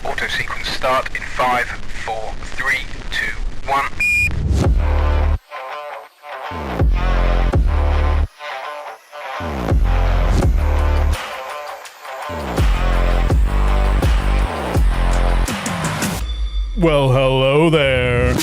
Auto sequence start in 5, 4, 3, 2, 1. Well, hello there.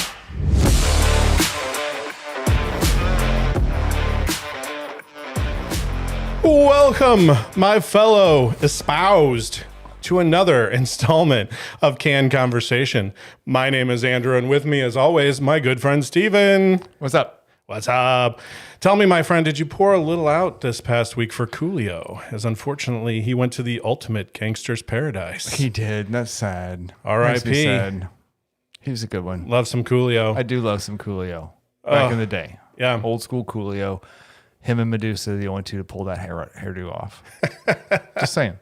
Welcome, my fellow espoused, to another installment of Canned Conversation. My name is Andrew, and with me, as always, my good friend Steven. What's up? What's up? Tell me, my friend, did you pour a little out this past week for Coolio? As unfortunately, he went to the ultimate gangster's paradise. He did. That's sad. R.I.P. Makes me sad. He was a good one. Love some Coolio. I do love some Coolio. Back in the day. Yeah. Old school Coolio. Him and Medusa, the only two to pull that hairdo off. Just saying.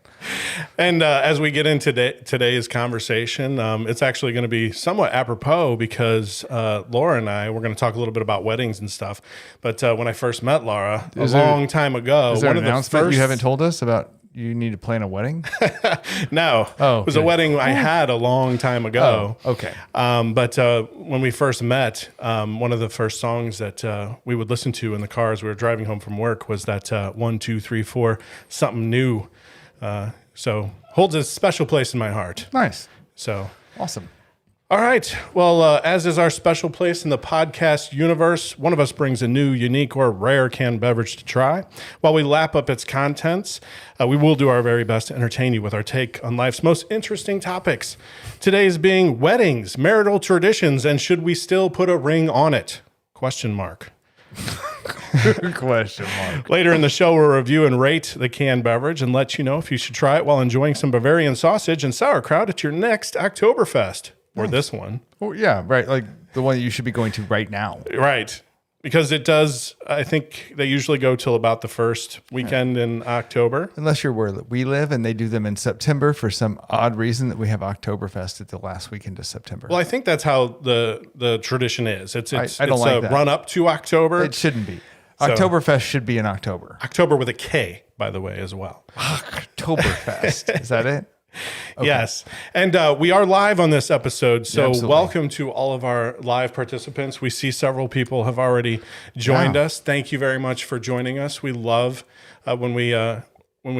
And as we get into today's conversation, it's actually going to be somewhat apropos because Laura and I, we're going to talk a little bit about weddings and stuff. But when I first met Laura long time ago, is there one an of the announcement first... you haven't told us about you need to plan a wedding? No. Oh, it was a wedding I had a long time ago. Oh, okay. But when we first met, one of the first songs that we would listen to in the car as we were driving home from work was that 1, 2, 3, 4, something new. So holds a special place in my heart. Nice. So awesome. All right. Well, as is our special place in the podcast universe, one of us brings a new, unique, or rare canned beverage to try. While we lap up its contents, we will do our very best to entertain you with our take on life's most interesting topics. Today's being weddings, marital traditions, and should we still put a ring on it? Question mark. Question mark. Later in the show, we'll review and rate the canned beverage and let you know if you should try it while enjoying some Bavarian sausage and sauerkraut at your next Oktoberfest. Or this one. Oh, yeah, right. Like the one that you should be going to right now. Right. Because it does, I think they usually go till about the first weekend in October. Unless you're where we live and they do them in September for some odd reason that we have Oktoberfest at the last weekend of September. Well, I think that's how the tradition is. It's I don't like that. Run up to October. It shouldn't be. Oktoberfest should be in October. October with a K, by the way, as well. Oktoberfest. Is that it? Okay. Yes. And we are live on this episode, so Absolutely. Welcome to all of our live participants. We see several people have already joined us. Thank you very much for joining us. We love when we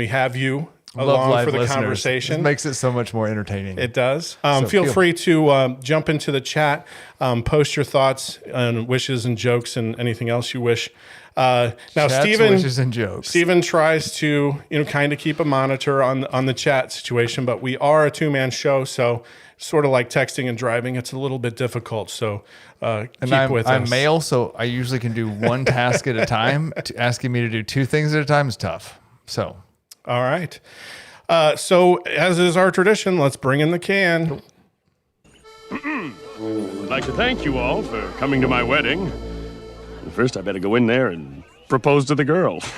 have you along for the listeners. conversation. It makes it so much more entertaining. It does. Feel free to jump into the chat, post your thoughts and wishes and jokes and anything else you wish. Now, Chats, Steven, wishes, and jokes. Steven tries to, kind of keep a monitor on the chat situation, but we are a two-man show, so sort of like texting and driving, it's a little bit difficult. So keep with us. I'm male, so I usually can do one task at a time. Asking me to do two things at a time is tough. So, all right. So as is our tradition, let's bring in the can. I'd like to thank you all for coming to my wedding. First, I better go in there and propose to the girl. If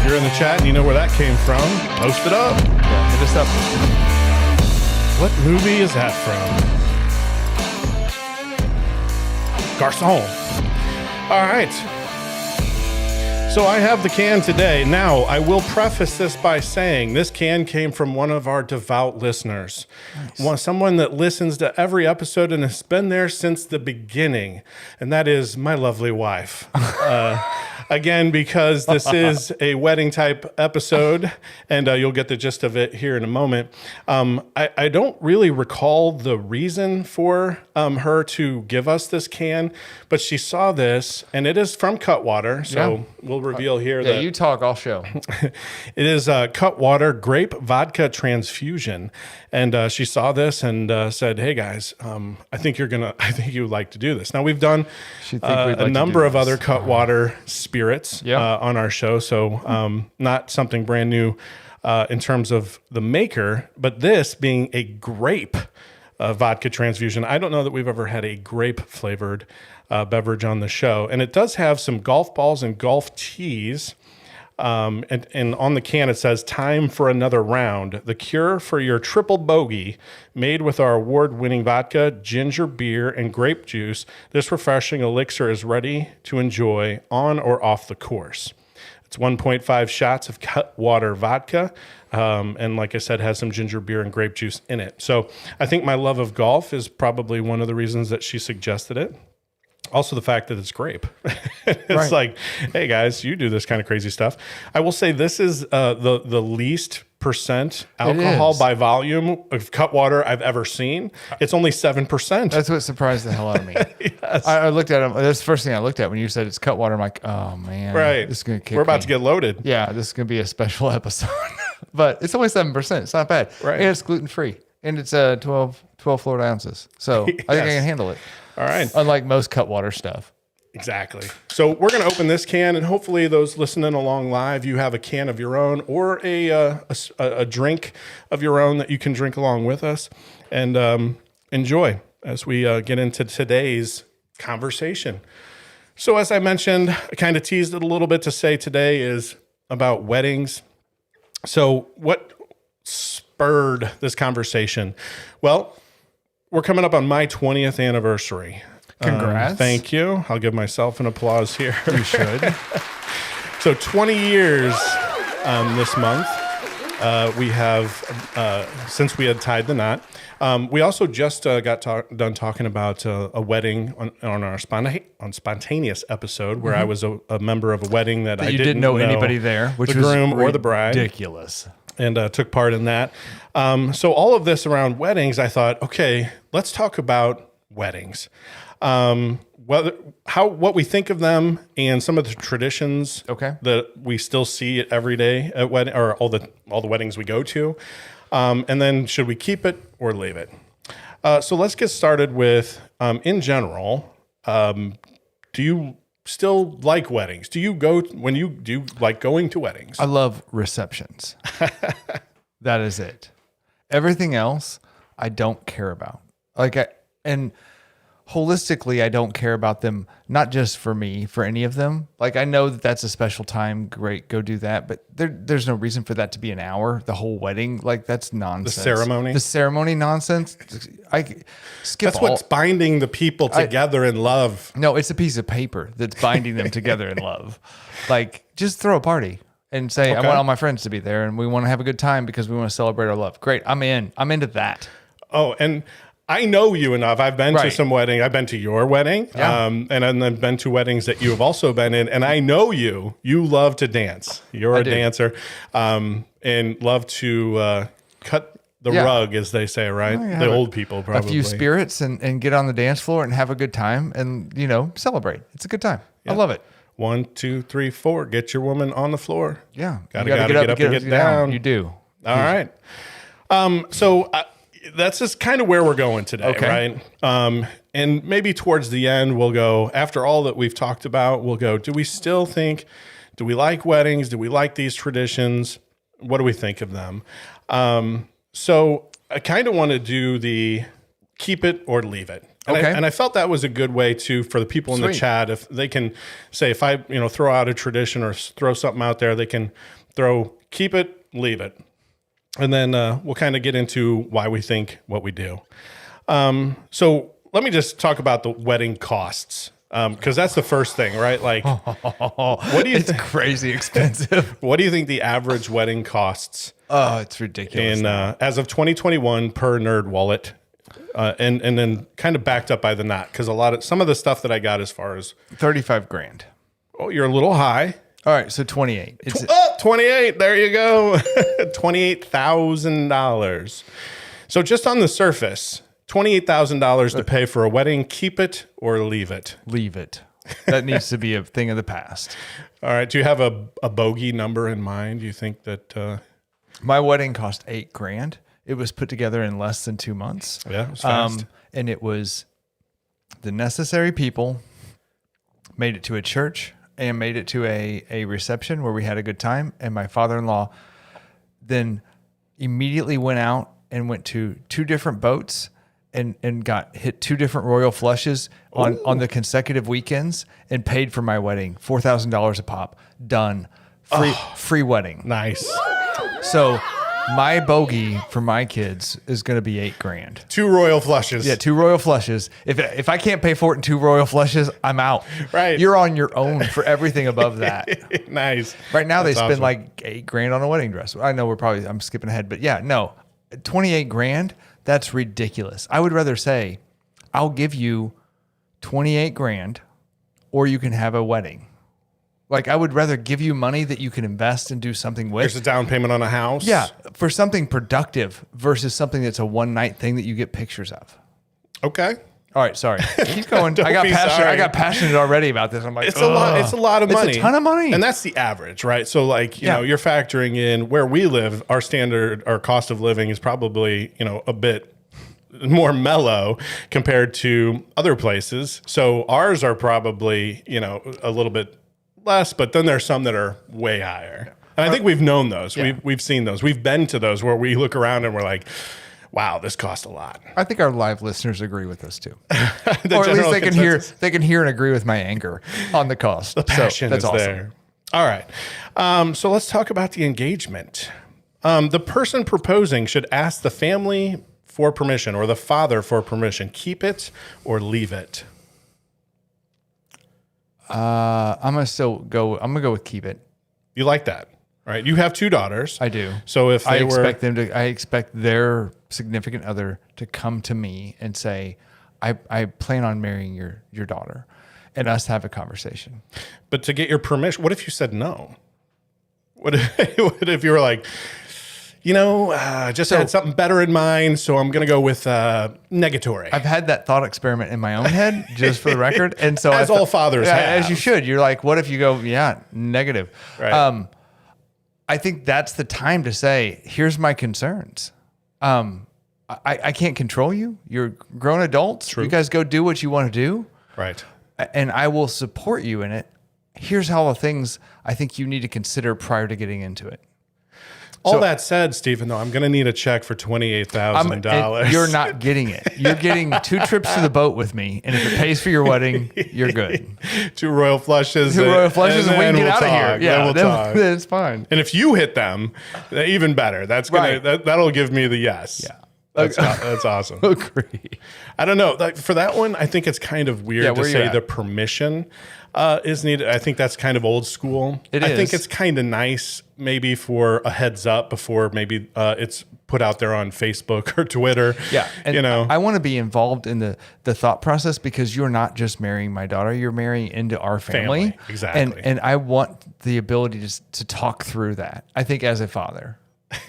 you're in the chat and you know where that came from, post it up. yeah, hit us up. What movie is that from? Garçon. All right. So I have the can today. Now, I will preface this by saying this can came from one of our devout listeners. Nice. Someone that listens to every episode and has been there since the beginning. And that is my lovely wife. Again, because this is a wedding type episode, and you'll get the gist of it here in a moment. I don't really recall the reason for her to give us this can, but she saw this, and it is from Cutwater. So we'll reveal here Yeah, that you talk, I'll show. it is Cutwater Grape Vodka Transfusion. And she saw this and said, "Hey guys, I think you would like to do this." Now we've done a number of other Cutwater spirits on our show, so not something brand new in terms of the maker, but this being a grape vodka transfusion. I don't know that we've ever had a grape flavored beverage on the show, and it does have some golf balls and golf tees. And on the can, it says, "Time for another round. The cure for your triple bogey, made with our award-winning vodka, ginger beer, and grape juice. This refreshing elixir is ready to enjoy on or off the course." It's 1.5 shots of Cutwater vodka. And like I said, has some ginger beer and grape juice in it. So I think my love of golf is probably one of the reasons that she suggested it. Also, the fact that it's grape. It's like, hey, guys, you do this kind of crazy stuff. I will say this is the least percent alcohol by volume of Cutwater I've ever seen. It's only 7%. That's what surprised the hell out of me. Yes. I looked at them. That's the first thing I looked at when you said it's Cutwater. I'm like, oh, man. Right. This is gonna kick We're about me. to get loaded. Yeah, this is going to be a special episode. But it's only 7%. It's not bad. Right. And it's gluten-free. And it's 12 Florida ounces. So I think I can handle it. All right. Unlike most Cutwater stuff. Exactly. So we're going to open this can, and hopefully those listening along live, you have a can of your own or a drink of your own that you can drink along with us and enjoy as we get into today's conversation. So as I mentioned, I kind of teased it a little bit to say today is about weddings. So what spurred this conversation? Well, we're coming up on my 20th anniversary. Congrats. Thank you. I'll give myself an applause here. You should. So 20 years this month. We have, since we had tied the knot. We also just got done talking about a wedding on our spontaneous episode where I was a member of a wedding that I didn't know anybody there, which the was groom or the bride. Ridiculous. And took part in that. So all of this around weddings, I thought, okay, let's talk about weddings. What we think of them and some of the traditions that we still see every day at wedding or all the weddings we go to. And then should we keep it or leave it? So let's get started with, in general, do you still like weddings? Do you like going to weddings? I love receptions. That is it. Everything else, I don't care about. And holistically, I don't care about them, not just for me, for any of them. Like, I know that that's a special time. Great, go do that. But there's no reason for that to be an hour, the whole wedding. Like, that's nonsense. The ceremony nonsense. I skip That's what's binding the people together in love. No, it's a piece of paper that's binding them together in love. Like, just throw a party and say, I want all my friends to be there and we want to have a good time because we want to celebrate our love. Great, I'm in. I'm into that. Oh, and I know you enough. I've been to some wedding. I've been to your wedding, and I've been to weddings that you have also been in. And I know you. You love to dance. You're a dancer, and love to cut the rug, as they say, right? The old people probably. A few spirits and get on the dance floor and have a good time and, celebrate. It's a good time. I love it. 1, 2, 3, 4. Get your woman on the floor. Yeah. Gotta get up and get down. You do. All right. So that's just kind of where we're going today, right? And maybe towards the end, we'll go, after all that we've talked about, we'll go, do we like weddings? Do we like these traditions? What do we think of them? So I kind of want to do the keep it or leave it. And I felt that was a good way for the people in the chat, if they can say, if I, throw out a tradition or throw something out there, they can throw keep it, leave it. And then we'll kind of get into why we think what we do. So let me just talk about the wedding costs, because that's the first thing, right? Like, what do you think? It's crazy expensive. What do you think the average wedding costs? Oh, it's ridiculous. And as of 2021 per Nerd Wallet, and then kind of backed up by the knot, because some of the stuff that I got as far as $35,000. Oh, you're a little high. All right, so 28. 28. There you go. $28,000. So just on the surface, $28,000 to pay for a wedding. Keep it or leave it? Leave it. That needs to be a thing of the past. All right. Do you have a bogey number in mind? Do you think that my wedding cost $8,000? It was put together in less than 2 months. Yeah, it was fast. And it was the necessary people, made it to a church, and made it to a reception where we had a good time. And my father-in-law then immediately went out and went to 2 different boats and got hit 2 different royal flushes on the consecutive weekends and paid for my wedding, $4,000 a pop. Done. Free wedding. Nice. So My bogey for my kids is going to be $8,000. 2 royal flushes. Yeah, 2 royal flushes. If I can't pay for it in 2 royal flushes, I'm out. Right. You're on your own for everything above that. Nice. Right now That's they spend awesome. like $8,000 on a wedding dress. I know I'm skipping ahead, but yeah, no, $28,000. That's ridiculous. I would rather say, I'll give you $28,000, or you can have a wedding. Like, I would rather give you money that you can invest and do something with. There's a down payment on a house. Yeah, for something productive versus something that's a one-night thing that you get pictures of. Okay. All right, sorry. Keep going. Don't I got be passionate. sorry. I got passionate already about this. I'm like, It's a lot. It's a lot of money. It's a ton of money. And that's the average, right? So like, you Yeah. know, you're factoring in where we live, our cost of living is probably, you know, a bit more mellow compared to other places. So ours are probably, you know, a little bit less, but then there's some that are way higher. And I think we've known those. Yeah. We've seen those. We've been to those where we look around and we're like, wow, this costs a lot. I think our live listeners agree with us too, The or at least general they can consensus. hear and agree with my anger on the cost. The passion that's is awesome. there. All right. So let's talk about the engagement. The person proposing should ask the family for permission or the father for permission. Keep it or leave it. I'm gonna go with keep it. You like that, right? You have 2 daughters. I do. So if I they were, expect their significant other to come to me and say, I plan on marrying your daughter, and us have a conversation. but to get your permission, what if you said no? What if you were like, you know, just had something better in mind, so I'm going to go with negatory. I've had that thought experiment in my own head, just for the record. And so As all fathers have. as you should. You're like, what if you go, yeah, negative? Right. I think that's the time to say, here's my concerns. I can't control you. You're grown adults. True. You guys go do what you want to do, Right. and I will support you in it. Here's all the things I think you need to consider prior to getting into it. All that said, Stephen, though, I'm going to need a check for $28,000. And you're not getting it. You're getting 2 trips to the boat with me, and if it pays for your wedding, you're good. 2 royal flushes. 2 royal flushes, and we can then get we'll out of talk. here. Yeah, Then we'll talk. then it's fine. And if you hit them, even better. That's gonna Right. that'll give me the yes. Yeah. That's awesome. Agree. I don't know. Like for that one, I think it's kind of weird to where you say at? the permission is needed. I think that's kind of old school. I think is. it's kind of nice maybe for a heads up before maybe it's put out there on Facebook or Twitter. Yeah. And you know, I want to be involved in the thought process, because you're not just marrying my daughter, you're marrying into our family. Exactly. And I want the ability to talk through that, I think, as a father.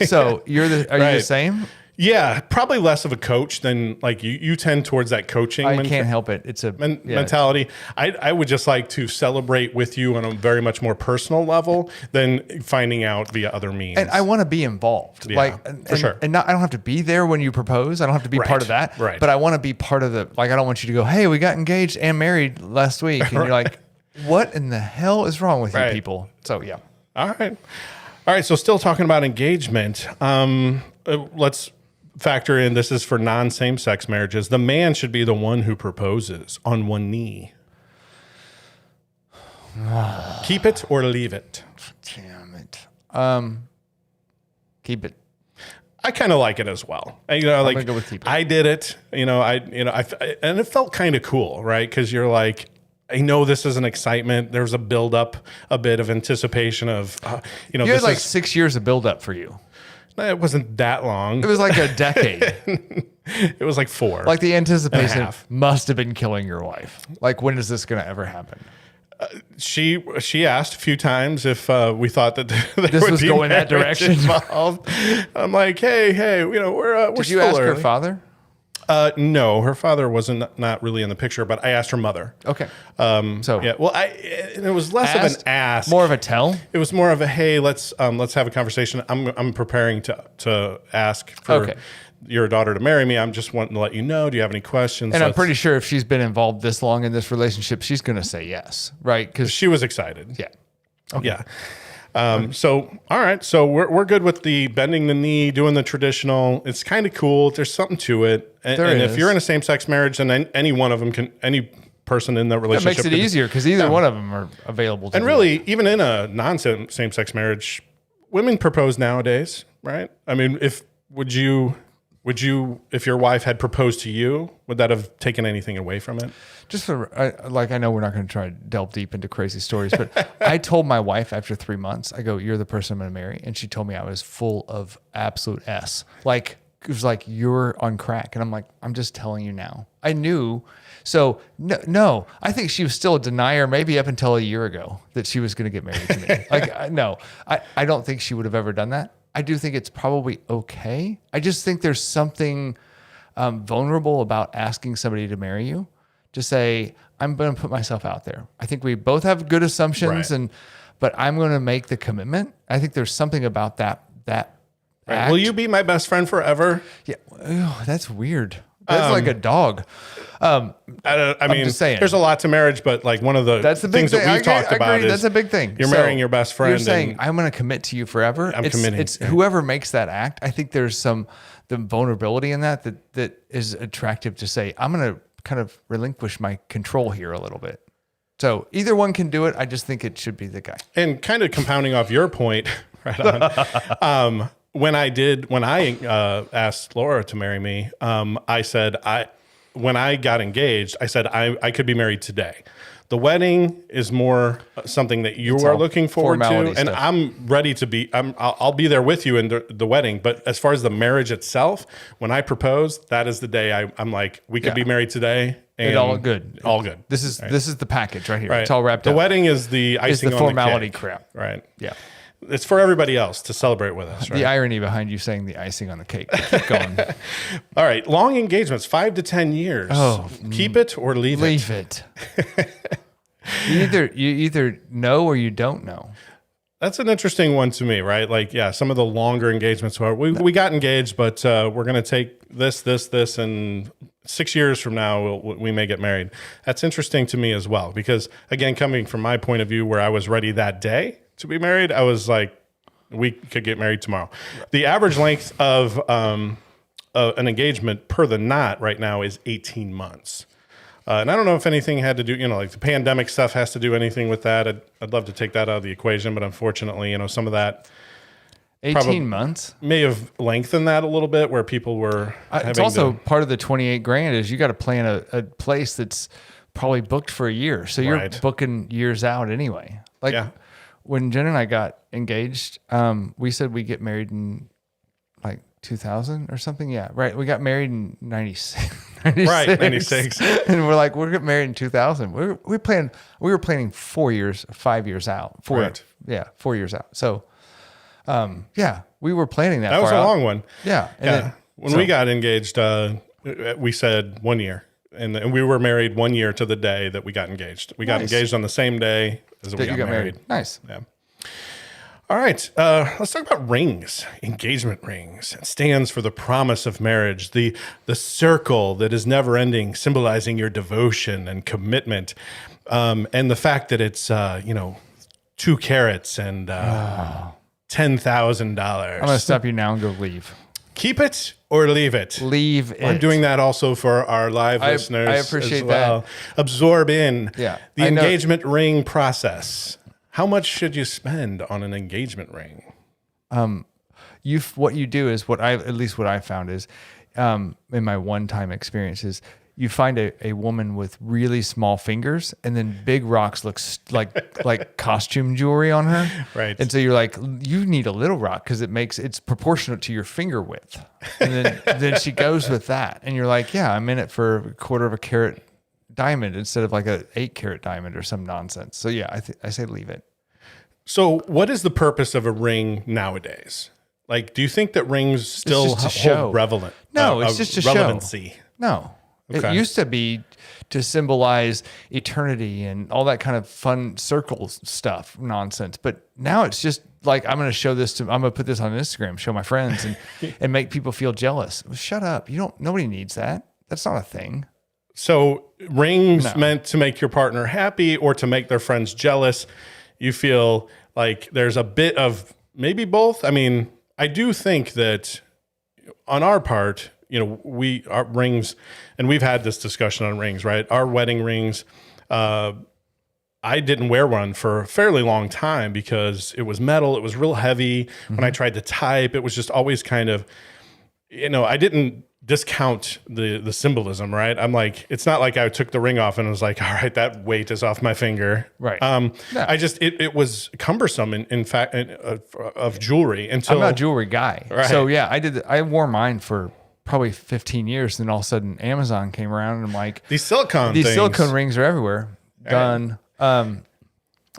So are you the Right. same? yeah, probably less of a coach than like you tend towards that coaching. I can't help it. It's a mentality. I would just like to celebrate with you on a very much more personal level than finding out via other means. And I want to be involved. Yeah, for sure. And I don't have to be there when you propose. I don't have to be Right, part of that. right. But I want to be part of the, like, I don't want you to go, hey, we got engaged and married last week. And you're like, what in the hell is wrong with you Right. people? So, yeah. All right. So still talking about engagement. Let's factor in, this is for non-same-sex marriages. The man should be the one who proposes on one knee. Keep it or leave it. Damn it. Keep it. I kind of like it as well. You know, like gonna go with keep it. I did it. You know, and it felt kind of cool, right? Because you're like, I know this is an excitement. There's a build up, a bit of anticipation of, You had like 6 years of build up for you. It wasn't that long. It was like a decade. It was like 4. Like the anticipation half. must have been killing your wife. Like, when is this going to ever happen? She asked a few times if we thought that there This would was be going that marriage direction? involved. I'm like, hey, you know, we're Did still you ask her early. father? No, her father wasn't not really in the picture, but I asked her mother. Okay. So yeah, well, and it was less of an ask, More of a tell? It was more of a hey, let's have a conversation. I'm preparing to ask for Okay. your daughter to marry me. I'm just wanting to let you know. Do you have any questions? And I'm pretty sure if she's been involved this long in this relationship, she's going to say yes, right? Because she was excited. yeah. Yeah. So, all right. So we're good with the bending the knee, doing the traditional. It's kind of cool. There's something to it. And There if is. you're in a same-sex marriage, then any one of them any person in that That relationship. makes it can- easier because either one of them are available to And do really, even in a non-same-sex marriage, women propose nowadays. right? I mean, if your wife had proposed to you, would that have taken anything away from it? Just I know we're not going to try to delve deep into crazy stories, but I told my wife after 3 months, I go, "You're the person I'm going to marry," and she told me I was full of absolute S. Like it was like you're on crack, and I'm like, I'm just telling you now. I knew. So no, I think she was still a denier, maybe up until a year ago, that she was going to get married to me. I don't think she would have ever done that. I do think it's probably okay. I just think there's something vulnerable about asking somebody to marry you. To say, I'm going to put myself out there. I think we both have good assumptions, right. but I'm going to make the commitment. I think there's something about that. Right. Will you be my best friend forever? Yeah, that's weird. That's like a dog. I mean, just saying. There's a lot to marriage, but like one of the things that we've talked about is that's a big thing. You're marrying your best friend. You're saying, I'm going to commit to you forever. I'm committing. It's whoever makes that act. I think there's the vulnerability in that is attractive to say, I'm going to kind of relinquish my control here a little bit. So either one can do it. I just think it should be the guy. And kind of compounding off your point, right on. When I asked Laura to marry me, I said, when I got engaged, I said, I could be married today. The wedding is more something that you are looking forward to. And I'm ready to be, I'll be there with you in the wedding. But as far as the marriage itself, when I proposed, that is the day I'm like, we could be married today. And all good. All good. This is the package right here. Right. It's all wrapped up. The wedding is the icing on the formality cake. crap. Right. Yeah. It's for everybody else to celebrate with us, right? The irony behind you saying the icing on the cake. Keep going. All right. Long engagements, 5 to 10 years. Oh, keep it or leave it? Leave it. You either know or you don't know. That's an interesting one to me, right? Like, yeah, some of the longer engagements where we got engaged, but we're going to take this, and 6 years from now, we may get married. That's interesting to me as well, because again, coming from my point of view where I was ready that day to be married, I was like, we could get married tomorrow. The average length of an engagement per the knot right now is 18 months. And I don't know if anything had to do, like the pandemic stuff has to do anything with that. I'd love to take that out of the equation, but unfortunately, some of that 18 months may have lengthened that a little bit where people were it's also part of the 28 grand is you got to plan a place that's probably booked for a year. So you're booking years out anyway. Like when Jen and I got engaged, we said we get married in like 2000 or something. Yeah, right. We got married in 96. Right, 96. And we're like, we're getting married in 2000. We were planning 5 years out. 4 years out. So, we were planning that. That was a long one. Yeah. When we got engaged, we said 1 year, and we were married 1 year to the day that we got engaged. We got engaged on the same day as we got married. Nice. Yeah. All right, let's talk about rings, engagement rings. It stands for the promise of marriage, the circle that is never ending, symbolizing your devotion and commitment, and the fact that it's 2 carats and $10,000. I'm going to stop you now and go leave. Keep it or leave it. Leave it. I'm doing that also for our live listeners. I appreciate as well. that. Absorb in the engagement ring process. How much should you spend on an engagement ring? What you do is what I found is, in my one-time experience is you find a woman with really small fingers and then big rocks looks like costume jewelry on her. Right. And so you're like, you need a little rock because it's proportionate to your finger width. And then she goes with that. And you're like, yeah, I'm in it for a 1/4 carat diamond instead of like a 8 carat diamond or some nonsense. So yeah, I say leave it. So what is the purpose of a ring nowadays? Like, do you think that rings still hold relevant? No, it's just a relevancy. Show. No. Okay. It used to be to symbolize eternity and all that kind of fun circle stuff nonsense. But now it's just like, I'm going to put this on Instagram, show my friends and make people feel jealous. Well, shut up. Nobody needs that. That's not a thing. So rings meant to make your partner happy or to make their friends jealous. You feel like there's a bit of maybe both. I mean, I do think that on our part, our rings, and we've had this discussion on rings, right? Our wedding rings, I I didn't wear one for a fairly long time because it was metal. It was real heavy. When I tried to type, it was just always kind of, I didn't discount the symbolism, right? I'm like, it's not like I took the ring off and was like, all right, that weight is off my finger. Right. I just, it was cumbersome in fact of jewelry until I'm not a jewelry guy. Right. So yeah, I wore mine for probably 15 years. Then all of a sudden Amazon came around and I'm like, these silicone rings are everywhere. Done. And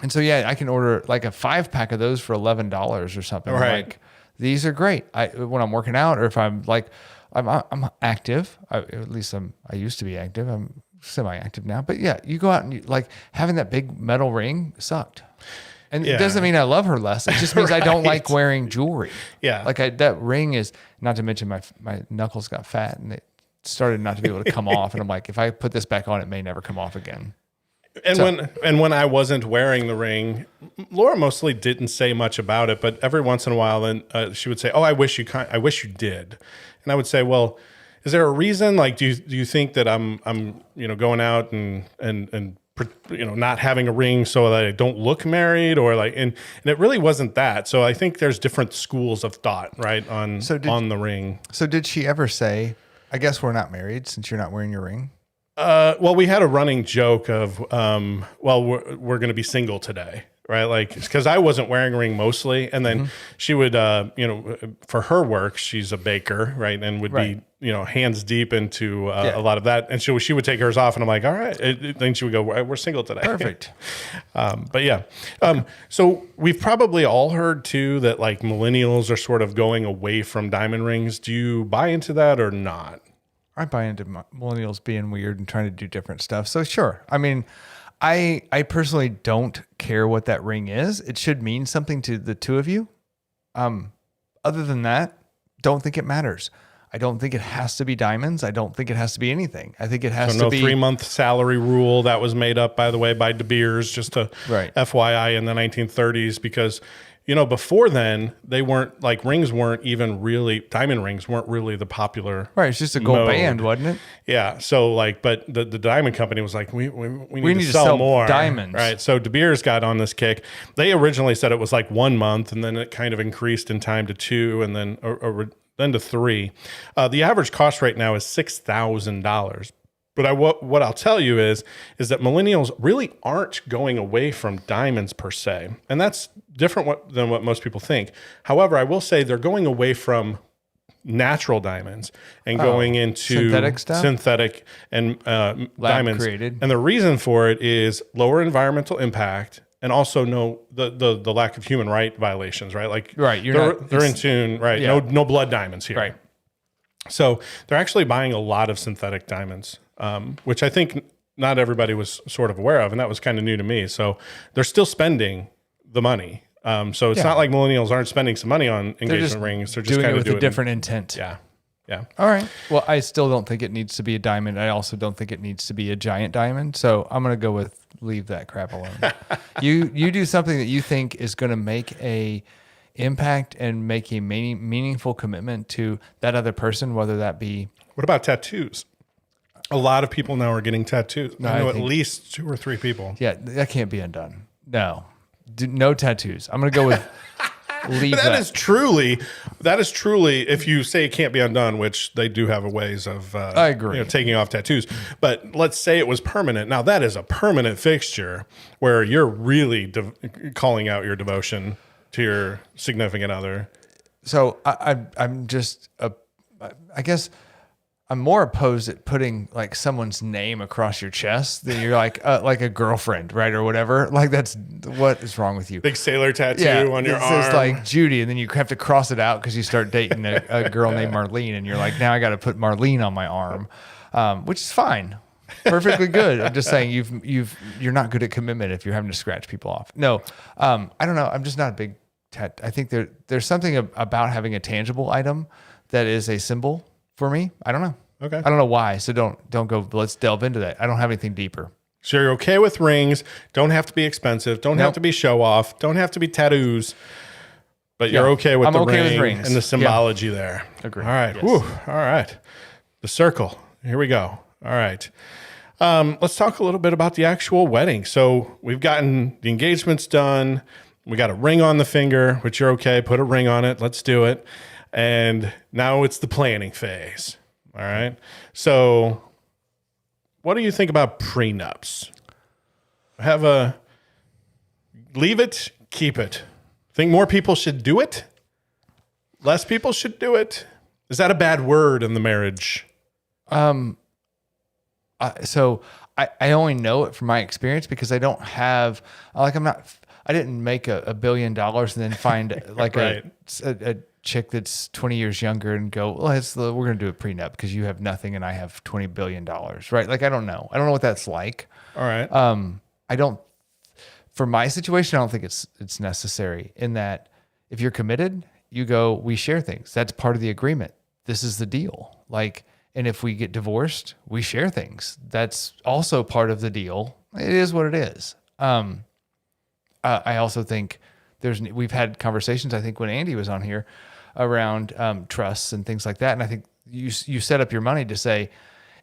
so, yeah, I can order like a 5-pack of those for $11 or something. Right. I'm like, these are great. When I'm working out or if I'm like, I'm active. At least I used to be active. I'm semi-active now. But yeah, you go out and like having that big metal ring sucked. And it doesn't mean I love her less. It just means I don't like wearing jewelry. Yeah. Like that ring is, not to mention my knuckles got fat and it started not to be able to come off. And I'm like, if I put this back on, it may never come off again. And when I wasn't wearing the ring, Laura mostly didn't say much about it, but every once in a while, then she would say, "Oh, I wish you did," and I would say, "Well, is there a reason? Like, do you think that I'm going out and not having a ring so that I don't look married, or like?" And it really wasn't that. So I think there's different schools of thought, right, on the ring. So did she ever say, "I guess we're not married since you're not wearing your ring"? Well, we had a running joke of, we're going to be single today, right? Like, because I wasn't wearing a ring mostly, and then she would, for her work, she's a baker, right, and would be, hands deep into a lot of that, and she would take hers off, and I'm like, all right, then she would go, we're single today. Perfect. But yeah, so we've probably all heard too that like millennials are sort of going away from diamond rings. Do you buy into that or not? I buy into millennials being weird and trying to do different stuff. So sure. I mean, I personally don't care what that ring is. It should mean something to the two of you. Other than that, don't think it matters. I don't think it has to be diamonds. I don't think it has to be anything. I think it has to be 3-month salary rule that was made up, by the way, by De Beers, just a FYI, in the 1930s, because before then, they weren't like diamond rings weren't really the popular. Right. It's just a gold band, wasn't it? Yeah. So but the diamond company was like, we need to sell more diamonds. Right. So De Beers got on this kick. They originally said it was like 1 month, and then it kind of increased in time to 2, and then to 3. The average cost right now is $6,000. But what I'll tell you is that millennials really aren't going away from diamonds per se. And that's different than what most people think. However, I will say they're going away from natural diamonds and going into synthetic and diamonds. Created. And the reason for it is lower environmental impact, and also the lack of human right violations, right? Like they're in tune, right? Yeah. No blood diamonds here. Right. So they're actually buying a lot of synthetic diamonds, which I think not everybody was sort of aware of, and that was kind of new to me. So they're still spending the money. So it's not like millennials aren't spending some money on engagement rings. They're just doing kind it of with a different intent. Yeah. Yeah. All right. Well, I still don't think it needs to be a diamond. I also don't think it needs to be a giant diamond. So I'm going to go with leave that crap alone. You do something that you think is going to make a impact and make a meaningful commitment to that other person, whether that be... What about tattoos? A lot of people now are getting tattoos. I know at least 2 or 3 people. Yeah, that can't be undone. No. No tattoos. I'm going to go with leave that. That is truly, if you say it can't be undone, which they do have a ways of I agree. Taking off tattoos. But let's say it was permanent. Now that is a permanent fixture where you're really calling out your devotion to your significant other. So I'm just, I guess I'm more opposed at putting like someone's name across your chest than you're like a girlfriend, right? Or whatever. Like what is wrong with you? Big sailor tattoo on your arm. It's like Judy, and then you have to cross it out because you start dating a girl named Marlene, and you're like, now I got to put Marlene on my arm, which is fine. Perfectly good. I'm just saying you're not good at commitment if you're having to scratch people off. No, I don't know. I'm just not a big I think there's something about having a tangible item that is a symbol for me. I don't know. Okay. I don't know why. So don't go. Let's delve into that. I don't have anything deeper. So you're okay with rings? Don't have to be expensive. Don't have to be show off. Don't have to be tattoos. But you're okay with the ring and the symbology there. Agree. All right. Yes. Whew. All right. The circle. Here we go. All right. Let's talk a little bit about the actual wedding. So we've gotten the engagements done. We got a ring on the finger, which you're okay. Put a ring on it. Let's do it. And now it's the planning phase. All right. So what do you think about prenups? Leave it, keep it. Think more people should do it? Less people should do it? Is that a bad word in the marriage? So I only know it from my experience because I don't have, I didn't make $1 billion and then find like right. a chick that's 20 years younger and go, well, we're going to do a prenup because you have nothing and I have $20 billion. Right. Like, I don't know what that's like. All right. For my situation, I don't think it's necessary in that if you're committed, you go, we share things. That's part of the agreement. This is the deal. Like, and if we get divorced, we share things. That's also part of the deal. It is what it is. I also think we've had conversations, I think when Andy was on here, around trusts and things like that. And I think you set up your money to say,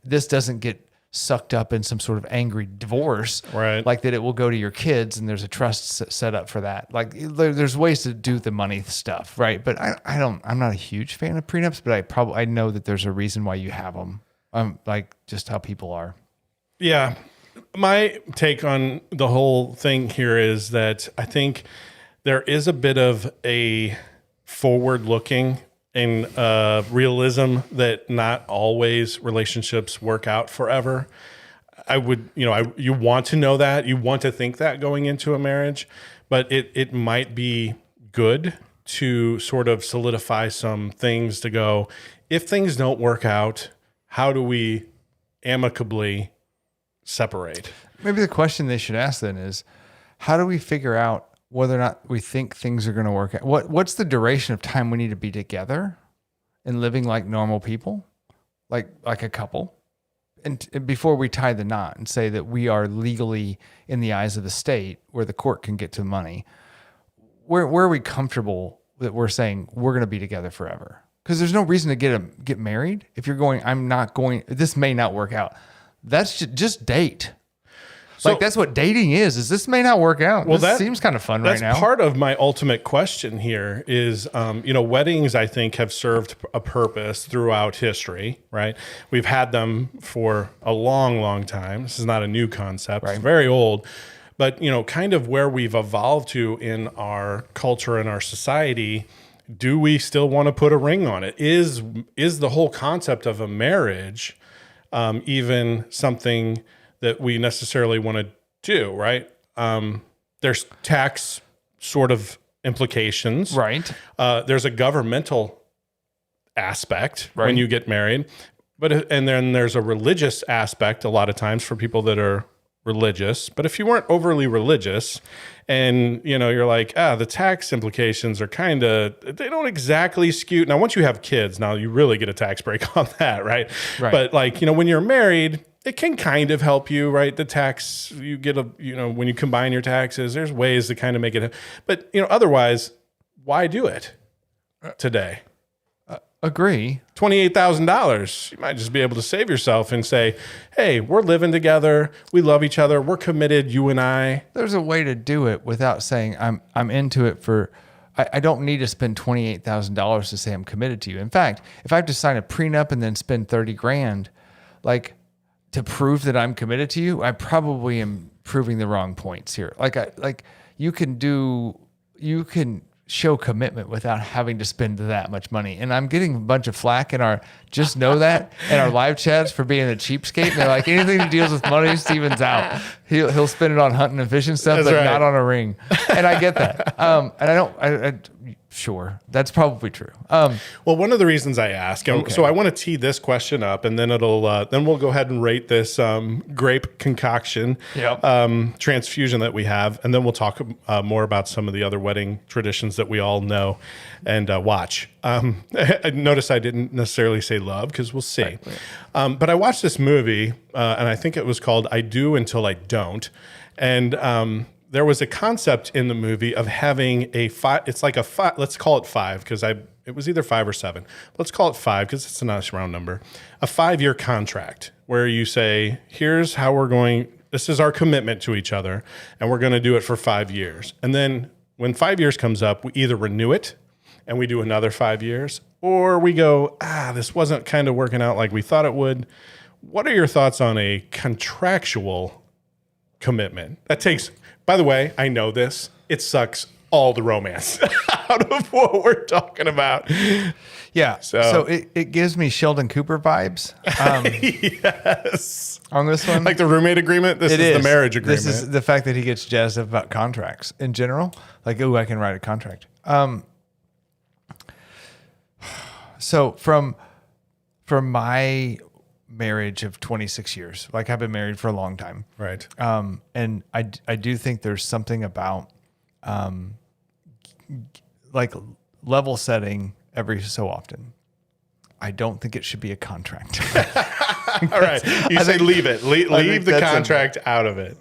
this doesn't get sucked up in some sort of angry divorce, right? Like that it will go to your kids and there's a trust set up for that. Like there's ways to do the money stuff, right? But I'm not a huge fan of prenups, but I know that there's a reason why you have them. Like just how people are. Yeah. My take on the whole thing here is that I think there is a bit of a forward looking and realism that not always relationships work out forever. You want to know that, you want to think that going into a marriage, but it might be good to sort of solidify some things to go, if things don't work out, how do we amicably separate? Maybe the question they should ask then is, how do we figure out whether or not we think things are going to work out? What's the duration of time we need to be together and living like normal people, like a couple, and before we tie the knot and say that we are legally in the eyes of the state where the court can get to money, where are we comfortable that we're saying we're going to be together forever? Because there's no reason to get married if you're going, this may not work out. That's just date. So, that's what dating is this may not work out. Well, that seems kind of fun right now. That's part of my ultimate question here is, weddings, I think, have served a purpose throughout history, right? We've had them for a long, long time. This is not a new concept. Right. It's very old. But, kind of where we've evolved to in our culture and our society, do we still want to put a ring on it? Is the whole concept of a marriage even something that we necessarily want to do, right? There's tax sort of implications. Right. There's a governmental aspect when you get married, and then there's a religious aspect a lot of times for people that are religious. But if you weren't overly religious and, you're like, the tax implications are they don't exactly skew. Now, once you have kids, now you really get a tax break on that, right? But when you're married, it can kind of help you, right? The tax, you get when you combine your taxes, there's ways to kind of make it, but otherwise, why do it today? Agree. $28,000. You might just be able to save yourself and say, hey, we're living together. We love each other. We're committed, you and I. There's a way to do it without saying I'm into it I don't need to spend $28,000 to say I'm committed to you. In fact, if I have to sign a prenup and then spend $30,000, like to prove that I'm committed to you, I probably am proving the wrong points here. You can show commitment without having to spend that much money. And I'm getting a bunch of flack in our live chats for being a cheapskate. And they're like, anything that deals with money, Steven's out. He'll spend it on hunting and fishing stuff, but not on a ring. And I get that. Sure, that's probably true. Well, one of the reasons I ask, so I want to tee this question up, and then then we'll go ahead and rate this grape concoction transfusion that we have, and then we'll talk more about some of the other wedding traditions that we all know and watch. Notice I didn't necessarily say love because we'll see. Right. But I watched this movie, and I think it was called "I Do Until I Don't," and there was a concept in the movie of having it's like a five, let's call it five, because it was either 5 or 7. Let's call it 5 because it's a nice round number. A 5-year contract. where you say, here's how this is our commitment to each other, and we're going to do it for 5 years. And then when 5 years comes up, we either renew it and we do another 5 years, or we go, this wasn't kind of working out like we thought it would. What are your thoughts on a contractual commitment? That takes, by the way, I know this, it sucks all the romance out of what we're talking about. Yeah. So it gives me Sheldon Cooper vibes. Yes. On this one. Like the roommate agreement, this is the marriage agreement. This is the fact that he gets jazzed up about contracts in general. Like, I can write a contract. So from my marriage of 26 years, like I've been married for a long time. Right. And I do think there's something about like level setting every so often. I don't think it should be a contract. All right. You say leave it. Leave the contract out of it.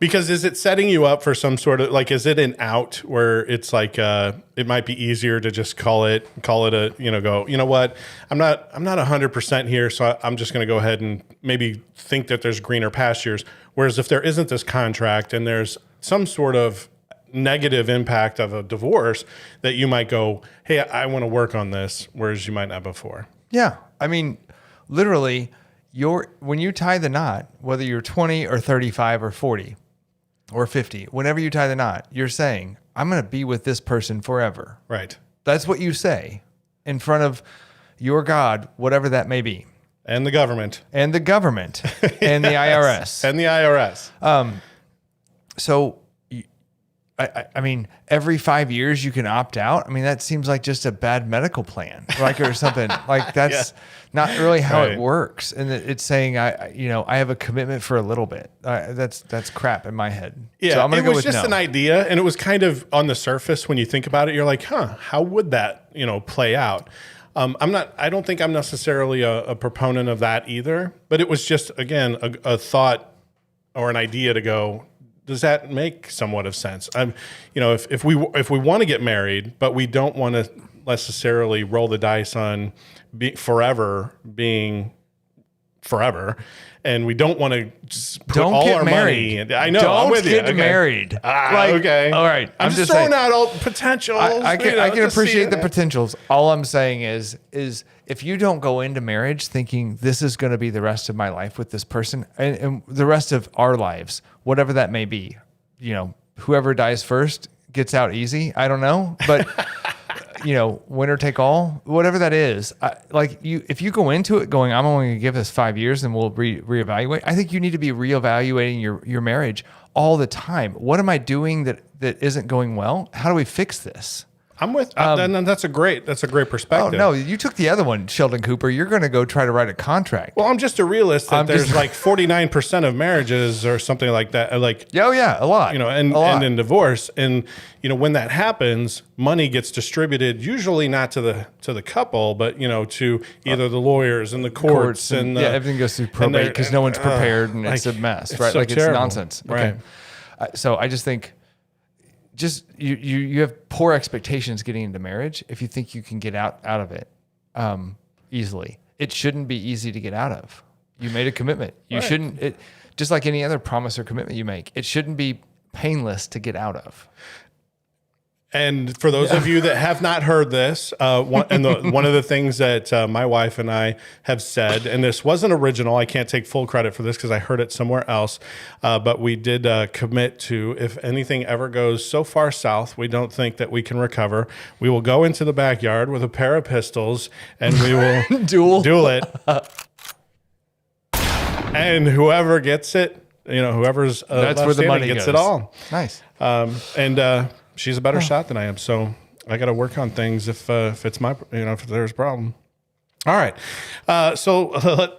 Because is it setting you up for some sort of, like, is it an out where it's like, it might be easier to just call it a, go, you know what, I'm not 100% here. So I'm just going to go ahead and maybe think that there's greener pastures. Whereas if there isn't this contract and there's some sort of negative impact of a divorce, that you might go, hey, I want to work on this, whereas you might not before. Yeah. I mean, literally, when you tie the knot, whether you're 20 or 35 or 40 or 50, whenever you tie the knot, you're saying, I'm going to be with this person forever. Right. That's what you say in front of your God, whatever that may be. And the government. And the government. And the IRS. And the IRS. So, I mean, every 5 years you can opt out. I mean, that seems like just a bad medical plan, like, or something. Like, that's not really how it works. And it's saying, I have a commitment for a little bit. That's crap in my head. Yeah, so I'm gonna it go was with just no. an idea, and it was kind of on the surface when you think about it. You're like, how would that play out? I don't think I'm necessarily a proponent of that either. But it was just, again, a thought or an idea to go, does that make somewhat of sense? If we want to get married, but we don't want to necessarily roll the dice on being forever, and we don't want to put all our money. I know. I'm with you. Get married. Okay. All right. I'm just throwing out all potentials. I can appreciate the potentials. All I'm saying is if you don't go into marriage thinking this is going to be the rest of my life with this person and the rest of our lives, whatever that may be, whoever dies first gets out easy. I don't know, but winner take all, whatever that is. If you go into it going, I'm only going to give this 5 years and we'll reevaluate. I think you need to be reevaluating your marriage all the time. What am I doing that isn't going well? How do we fix this? I'm with. That's a great perspective. Oh no, you took the other one, Sheldon Cooper. You're going to go try to write a contract. Well, I'm just a realist. That there's like 49% of marriages or something like that. Like, a lot. And in divorce, and when that happens, money gets distributed. Usually not to the couple, but to either the lawyers and the courts and everything goes through probate because no one's prepared and it's a mess, right? So like terrible. It's nonsense. Right. Okay. So I just think. You have poor expectations getting into marriage if you think you can get out of it easily. It shouldn't be easy to get out of. You made a commitment. You shouldn't. Just like any other promise or commitment you make, it shouldn't be painless to get out of. And for those of you that have not heard this, one of the things that my wife and I have said, and this wasn't original, I can't take full credit for this because I heard it somewhere else, but we did commit to, if anything ever goes so far south, we don't think that we can recover, we will go into the backyard with a pair of pistols and we will duel it. And whoever gets it, whoever's that's where the money gets goes. it all. Nice. She's a better shot than I am, so I got to work on things if it's my, if there's a problem. All right, so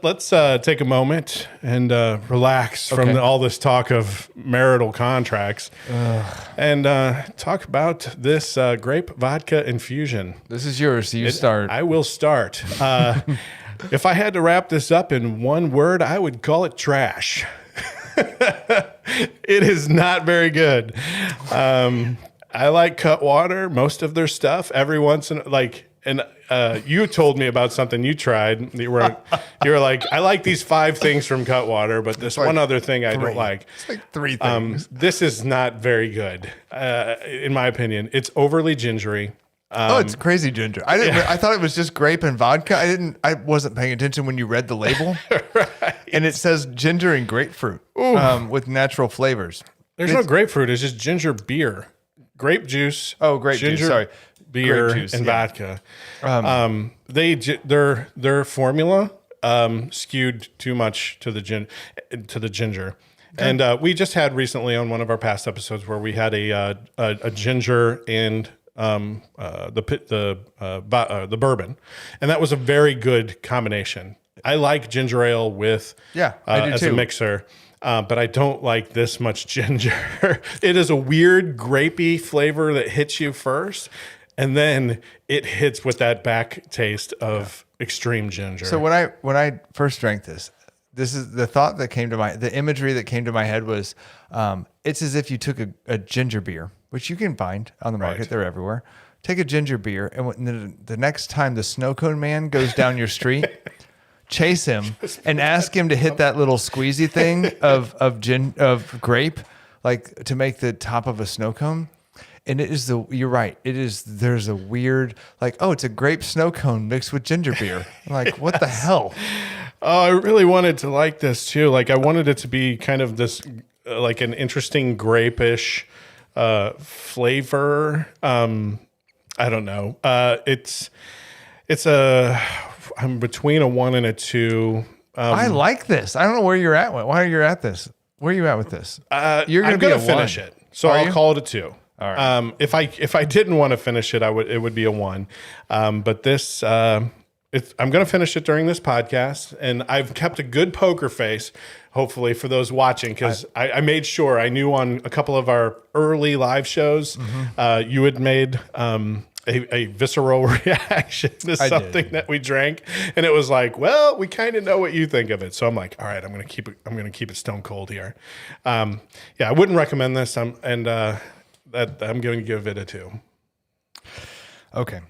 let's take a moment and relax from all this talk of marital contracts and talk about this grape vodka infusion. This is yours, so you start. I will start. If I had to wrap this up in one word, I would call it trash. It is not very good. I like Cutwater, most of their stuff. Every once in you told me about something you tried. You were like, I like these 5 things from Cutwater, but this one other thing I don't like. It's like 3 things. This is not very good, in my opinion. It's overly gingery. It's crazy ginger. I thought it was just grape and vodka. I wasn't paying attention when you read the label. Right. And it says ginger and grapefruit with natural flavors. There's no grapefruit. It's just ginger beer, grape juice. Oh, grape ginger juice. Sorry, beer grape juice, and vodka. Their formula skewed too much to the ginger. Okay. And we just had recently on one of our past episodes where we had a ginger and the bourbon, and that was a very good combination. I like ginger ale with as a mixer. But I don't like this much ginger. It is a weird grapey flavor that hits you first, and then it hits with that back taste of extreme ginger. So when I first drank this is the thought that came to the imagery that came to my head was, it's as if you took a ginger beer, which you can find on the market. Right. They're everywhere. Take a ginger beer, and the next time the snow cone man goes down your street, chase him and ask him to hit that little squeezy thing of grape, like to make the top of a snow cone. And you're right. There's a weird, like, oh, it's a grape snow cone mixed with ginger beer. I'm like, what the hell? Oh, I really wanted to like this too. Like I wanted it to be kind of this, like an interesting grape-ish flavor. I don't know. I'm between a 1 and a 2. I like this. I don't know where you're at. Why are you at this? Where are you at with this? You're going to finish it, so I'll call it a 2. All right. If I didn't want to finish it, it would be a 1. But this, I'm going to finish it during this podcast, and I've kept a good poker face, hopefully for those watching, because I made sure I knew on a couple of our early live shows, you had made. A visceral reaction to something that we drank, and it was like, well, we kind of know what you think of it. So I'm like, all right, I'm gonna keep it stone cold here. I wouldn't recommend this. I'm going to give it a 2. Okay,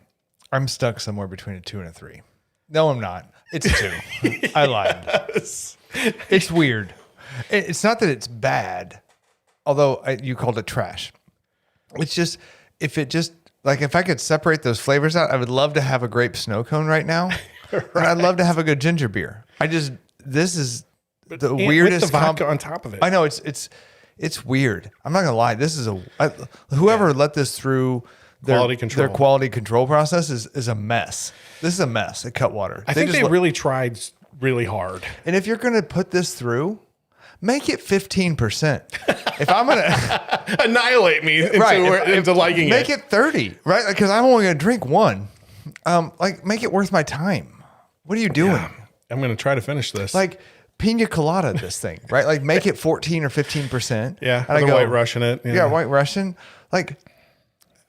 I'm stuck somewhere between a 2 and a 3. No, I'm not. It's a 2. I lied. Yes. It's weird. It's not that it's bad, although you called it trash. It's just if I could separate those flavors out, I would love to have a grape snow cone right now. Right. And I'd love to have a good ginger beer. This is the weirdest with the vodka on top of it. I know it's weird. I'm not gonna lie. This is whoever let this through their quality control process is a mess. This is a mess at Cutwater. I think they really tried really hard. And if you're gonna put this through, make it 15%. If I'm going to annihilate me into liking it. Make it 30, right? Because I'm only going to drink 1. Make it worth my time. What are you doing? Yeah, I'm going to try to finish this. Like pina colada this thing, right? Like make it 14 or 15%. Yeah. And White Russian it. Yeah. White Russian. Like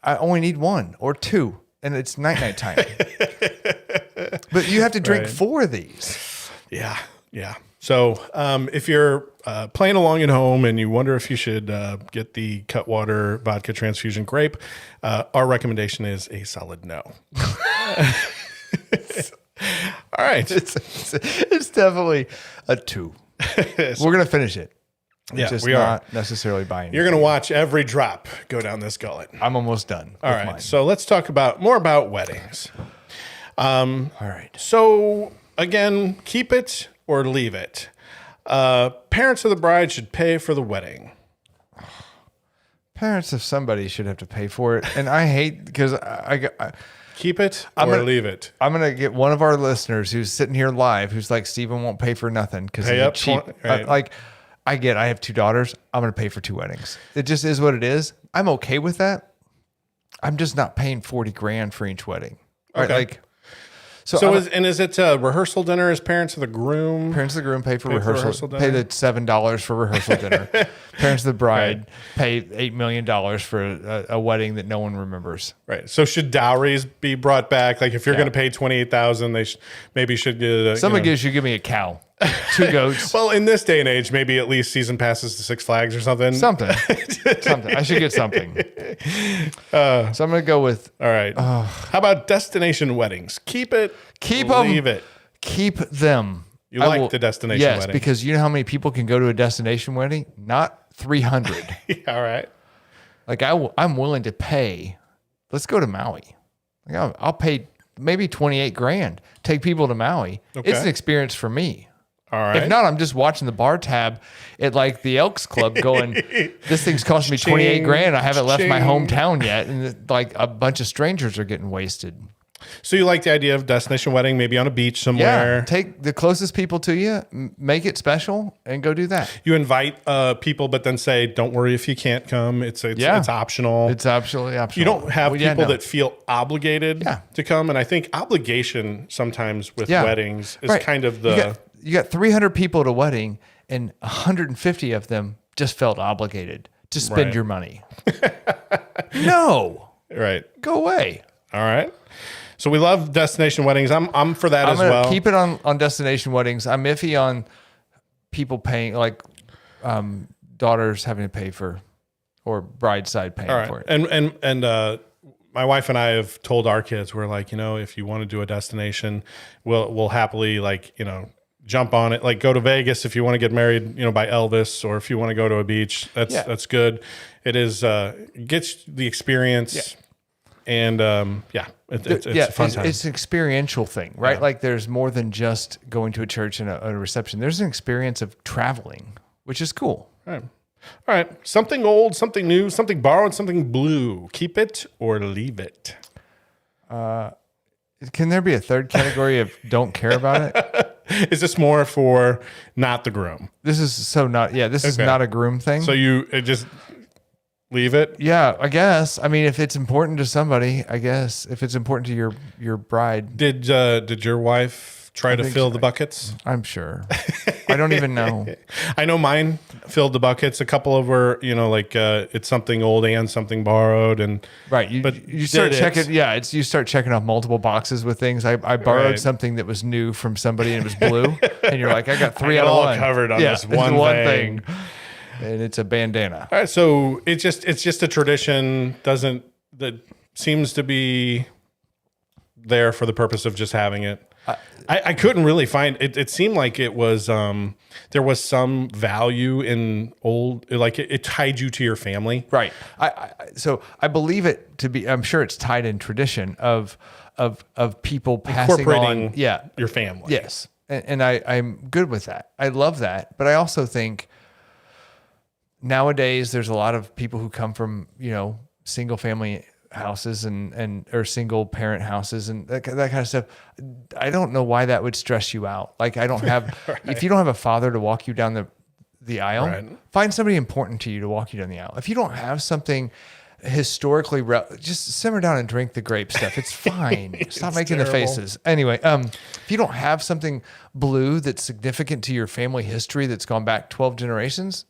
I only need 1 or 2 and it's night time. But you have to drink 4 of these. Yeah. Yeah. So if you're playing along at home and you wonder if you should get the Cutwater Vodka Transfusion Grape, our recommendation is a solid no. All right. It's definitely a 2. We're going to finish it. We are not necessarily buying. You're going to watch every drop go down this gullet. I'm almost done. All right. Mine. So let's talk more about weddings. All right. So again, keep it or leave it. Parents of the bride should pay for the wedding. Parents of somebody should have to pay for it. And I hate because I keep it or leave it. I'm going to get one of our listeners who's sitting here live who's like, Steven won't pay for nothing because he's cheap. Right. I have 2 daughters. I'm going to pay for 2 weddings. It just is what it is. I'm okay with that. I'm just not paying $40,000 for each wedding. Okay. Right? Is it a rehearsal dinner as parents of the groom? Parents of the groom pay for rehearsal dinner. Pay the $7 for rehearsal dinner. Parents of the bride pay $8 million for a wedding that no one remembers. Right. So should dowries be brought back? Like if you're going to pay $28,000, they maybe should get. Somebody should give me a cow. 2 goats. Well, in this day and age, maybe at least season passes to Six Flags or something. Something. I should get something. So I'm going to go with. All right. How about destination weddings? Keep it. Keep them. Leave it. Keep them. You like the destination yes, wedding? because you know how many people can go to a destination wedding? Not 300. All right. Like I'm willing to pay. Let's go to Maui. Like I'll pay maybe 28 grand. Take people to Maui. Okay. It's an experience for me. All right. If not, I'm just watching the bar tab at like the Elks Club going, this thing's costing me 28 grand. I haven't left my hometown yet. And like a bunch of strangers are getting wasted. So you like the idea of destination wedding, maybe on a beach somewhere? Yeah, take the closest people to you, make it special, and go do that. You invite people, but then say, "Don't worry if you can't come. It's optional. It's absolutely optional. You don't have people that feel obligated Yeah. to come, and I think obligation sometimes with weddings is kind of the. You got 300 people at a wedding, and 150 of them just felt obligated to spend your money. No, Right. go away. All right. So we love destination weddings. I'm for that as well. Keep it on destination weddings. I'm iffy on people paying, like daughters having to pay for, or bride side paying for it. And my wife and I have told our kids, we're like, if you want to do a destination, we'll happily jump on it. Like go to Vegas if you want to get married, by Elvis, or if you want to go to a beach, that's good. It is gets the experience. Yeah. And it's a fun time. It's an experiential thing, right? Yeah. Like there's more than just going to a church and a reception. There's an experience of traveling, which is cool. All right. Something old, something new, something borrowed, something blue. Keep it or leave it. Can there be a third category of don't care about it? Is this more for not the groom? This is this is not a groom thing. So you just leave it? Yeah, I guess. I mean, if it's important to somebody, I guess. If it's important to your bride. Did your wife try to fill the buckets? I'm sure. I don't even know. I know mine filled the buckets. A couple of were, it's something old and something borrowed, and right. You start checking. Yeah, you start checking off multiple boxes with things. I borrowed something that was new from somebody and it was blue, and you're like, I got 3 out of 1 covered on this one thing. And it's a bandana. All right, so it's just a tradition that seems to be there for the purpose of just having it. I couldn't really find it. It seemed like it was there was some value in old, like it tied you to your family, right? So I believe it to be. I'm sure it's tied in tradition of people passing on, your family. Yes, and I'm good with that. I love that, but I also think. Nowadays, there's a lot of people who come from, single family houses and or single parent houses and that kind of stuff. I don't know why that would stress you out. Like I don't have, if you don't have a father to walk you down the aisle, find somebody important to you to walk you down the aisle. If you don't have something historically, just simmer down and drink the grape stuff. It's fine. Stop making terrible. The faces. Anyway, if you don't have something blue that's significant to your family history that's gone back 12 generations,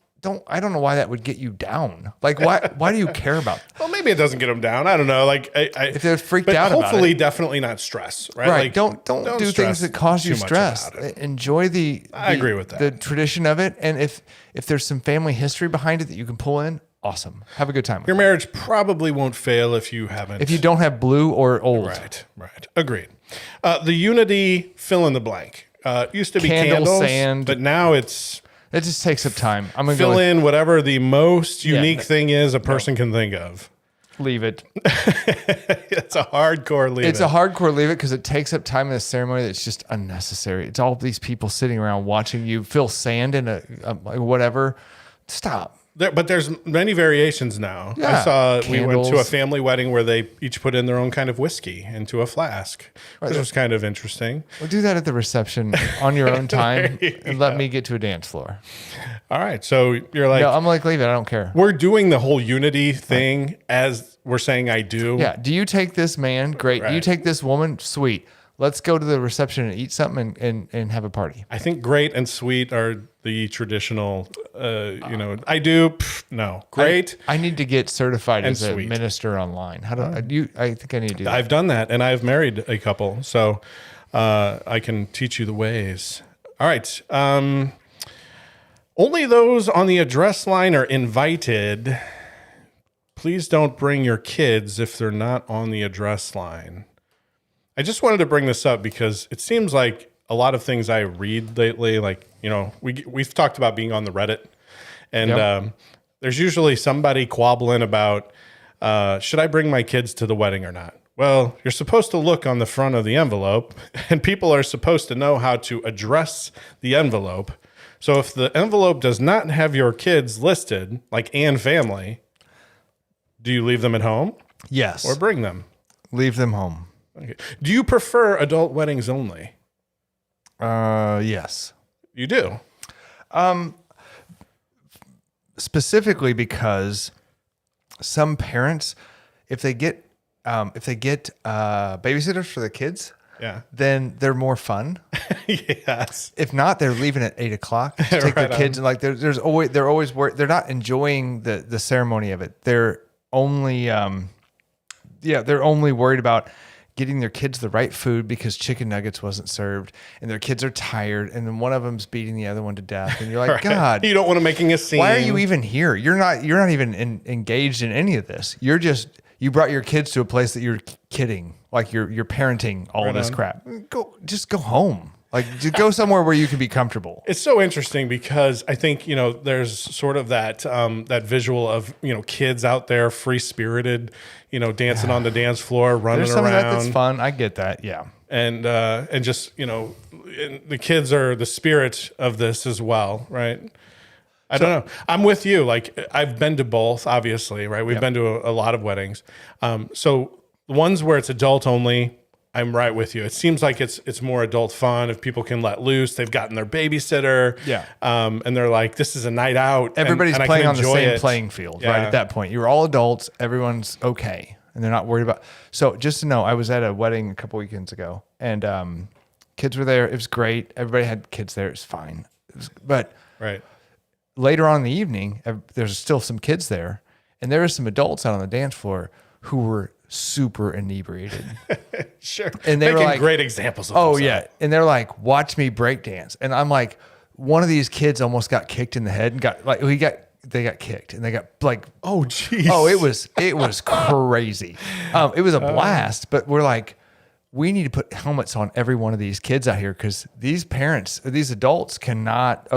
I don't know why that would get you down. Like, why do you care about that? Well, maybe it doesn't get them down. I don't know. Like, if they're freaked out about it. Hopefully, definitely not stress, right? Right. Like, don't do things that cause you stress. Enjoy I agree with that. The tradition of it. And if there's some family history behind it that you can pull in, awesome. Have a good time with your marriage probably won't fail if you haven't. If you don't have blue or old. Right. Agreed. The unity fill in the blank. Used to be candles, sand. But now it's... It just takes up time. I'm gonna fill in whatever the most unique thing is a person can think of. Leave it. It's a hardcore leave. It's a hardcore leave it because it takes up time in a ceremony that's just unnecessary. It's all these people sitting around watching you fill sand in a whatever. Stop. But there's many variations now. Yeah. I saw Candles. We went to a family wedding where they each put in their own kind of whiskey into a flask, which was kind of interesting. We'll do that at the reception on your own time and let me get to a dance floor. All right. So you're like... No, I'm like, leave it. I don't care. We're doing the whole unity thing as we're saying I do. Yeah. Do you take this man? Great. Do you take this woman? Sweet. Let's go to the reception and eat something and have a party. I think great and sweet are the traditional, I do. No. Great. I need to get certified as sweet. A minister online. How do I think I need to do that. I've done that and I've married a couple. So I can teach you the ways. All right. Only those on the address line are invited. Please don't bring your kids if they're not on the address line. I just wanted to bring this up because it seems like a lot of things I read lately, like, we've talked about being on the Reddit, and there's usually somebody quabbling about, should I bring my kids to the wedding or not? Well, you're supposed to look on the front of the envelope, and people are supposed to know how to address the envelope. So if the envelope does not have your kids listed, like and family, do you leave them at home? Yes. Or bring them? Leave them home. Okay. Do you prefer adult weddings only? Yes. You do? Specifically because some parents, if they get babysitters for the kids, then they're more fun. Yes. If not, they're leaving at 8:00 to take their kids, and like they're always worried. They're not enjoying the ceremony of it. They're only they're only worried about getting their kids the right food because chicken nuggets wasn't served, and their kids are tired, and then one of them's beating the other one to death, and you're like, God, you don't want to making a scene. Why are you even here? You're not even engaged in any of this. You brought your kids to a place that you're kidding, like you're parenting all of this crap. Just go home. Like, just go somewhere where you can be comfortable. It's so interesting because I think, there's sort of that that visual of, kids out there free spirited, dancing on the dance floor, running There's some around. of that that's fun. I get that. Yeah. And just, the kids are the spirit of this as well. Right. I don't know. I'm with you. Like, I've been to both, obviously, right? We've been to a lot of weddings. So the ones where it's adult only, I'm right with you. It seems like it's more adult fun if people can let loose. They've gotten their babysitter, and they're like, "This is a night out." Everybody's and playing on the same it. playing field, right? At that point, you're all adults. Everyone's okay, and they're not worried about. So, just to know, I was at a wedding a couple weekends ago, and kids were there. It was great. Everybody had kids there. It's fine. But later on in the evening, there's still some kids there, and there were some adults out on the dance floor who were super inebriated. Sure. And they were like, great examples of themselves. Yeah. And they're like, watch me break dance. And I'm like, one of these kids almost got kicked in the head and they got kicked and they got like, oh geez. Oh, it was crazy. It was a blast, but we're like, we need to put helmets on every one of these kids out here because these parents, these adults cannot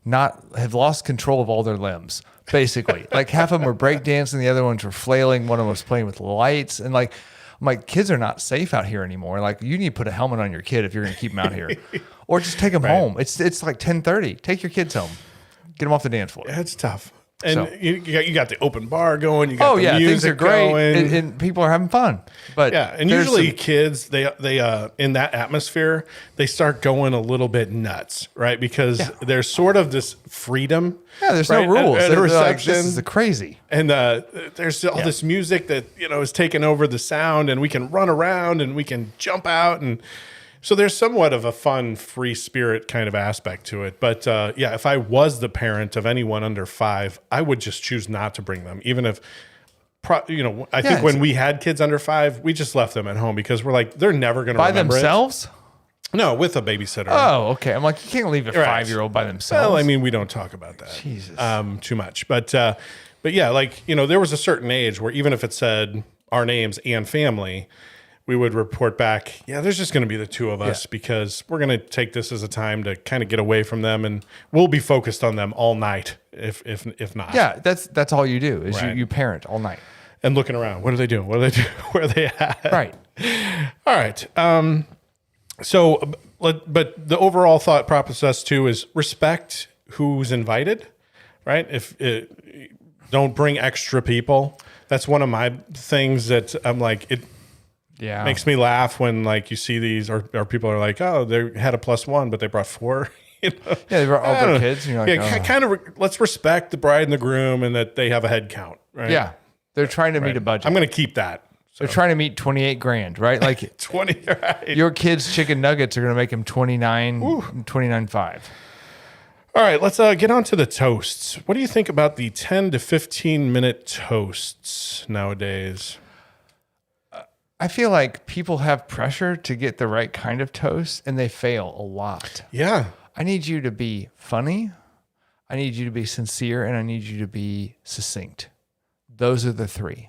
not have lost control of all their limbs. Basically, like half of them were breakdancing, the other ones were flailing, one of them was playing with lights, and like, I'm like, kids are not safe out here anymore. Like, you need to put a helmet on your kid if you're going to keep them out here, or just take them home. It's like 10:30. Take your kids home, get them off the dance floor. Yeah, it's tough. And you got the open bar going. You got the music things are great, going. and people are having fun. But and usually kids, they in that atmosphere, they start going a little bit nuts, right? Because there's sort of this freedom. Yeah, there's no rules. At a reception, like, this is crazy. And there's all this music that is taking over the sound, and we can run around and we can jump out and. So there's somewhat of a fun, free spirit kind of aspect to it. But if I was the parent of anyone under 5, I would just choose not to bring them. Even if, I think when we had kids under 5, we just left them at home because we're like, they're never going to remember themselves? No, with a babysitter. Oh, okay. I'm like, you can't leave a 5-year-old by themselves. Well, I mean, we don't talk about that too much. But yeah, like, there was a certain age where even if it said our names and family, we would report back, there's just going to be the two of us because we're going to take this as a time to kind of get away from them, and we'll be focused on them all night if not. Yeah, that's all you do is you parent all night. And looking around, what are they doing? What are they doing? Where are they at? Right. All right. But the overall thought process too is respect who's invited, right? Don't bring extra people. That's one of my things that I'm like, it makes me laugh when like you see these or people are like, oh, they had a +1, but they brought 4. Yeah, they brought all their kids. And you're like, kind of let's respect the bride and the groom and that they have a head count, right? Yeah. They're trying to meet a budget. I'm going to keep that. So. They're trying to meet $28,000, right? Like 20, right? Your kids' chicken nuggets are going to make them $29,500. All right, let's get on to the toasts. What do you think about the 10 to 15 minute toasts nowadays? I feel like people have pressure to get the right kind of toast, and they fail a lot. Yeah. I need you to be funny. I need you to be sincere, and I need you to be succinct. Those are the 3.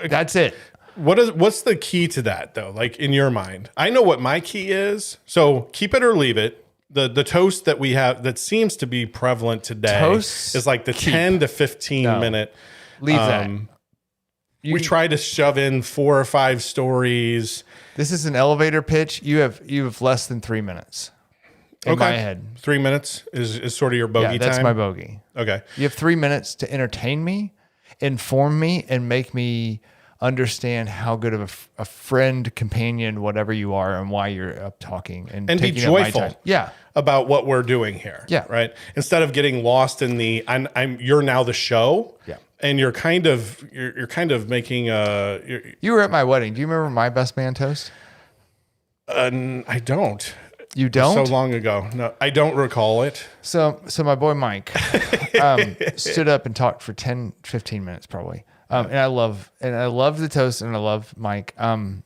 That's it. What's the key to that though? Like in your mind, I know what my key is. So keep it or leave it. The toast that we have that seems to be prevalent today is like the 10 to 15 minute. Leave that. We try to shove in 4 or 5 stories. This is an elevator pitch. You have less than 3 minutes. In my head, 3 minutes is sort of your bogey time. Yeah, that's my bogey. Okay. You have 3 minutes to entertain me, inform me, and make me understand how good of a friend, companion, whatever you are, and why you're up talking and be taking up my joyful. time. Yeah. About what we're doing here. Yeah. Right. Instead of getting lost in the you're now the show. Yeah. And you're kind of making You were at my wedding. Do you remember my best man toast? I don't. You don't? So long ago. No, I don't recall it. So my boy Mike stood up and talked for 10, 15 minutes probably. And I love the toast, and I love Mike. And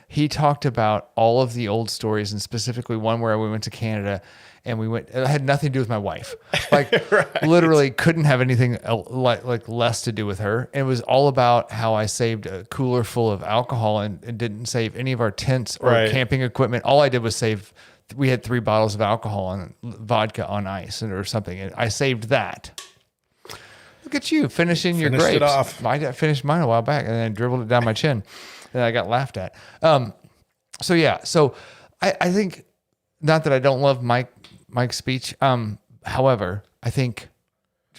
he talked about all of the old stories, and specifically one where we went to Canada, and it had nothing to do with my wife. Like literally couldn't have anything like less to do with her. And it was all about how I saved a cooler full of alcohol and didn't save any of our tents or camping equipment. All I did was we had 3 bottles of alcohol and vodka on ice or something. And I saved that. Look at you finishing your grapes. It off. I finished mine a while back, and then I dribbled it down my chin, and I got laughed at. So I think, not that I don't love Mike's speech. However, I think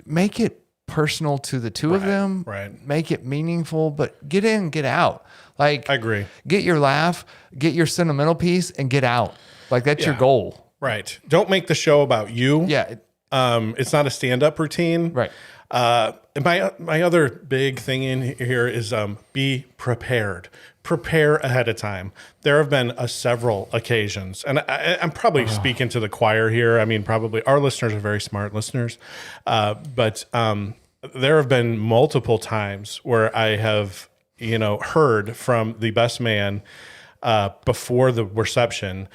make it personal to the two of them. Right. Make it meaningful, but get in, get out. Like, I agree. Get your laugh, get your sentimental piece, and get out. Like, that's your goal. Right. Don't make the show about you. Yeah. It's not a stand-up routine. Right. My other big thing in here is be prepared. Prepare ahead of time. There have been several occasions, and I'm probably speaking to the choir here. I mean, probably our listeners are very smart listeners, but there have been multiple times where I have, heard from the best man before the reception.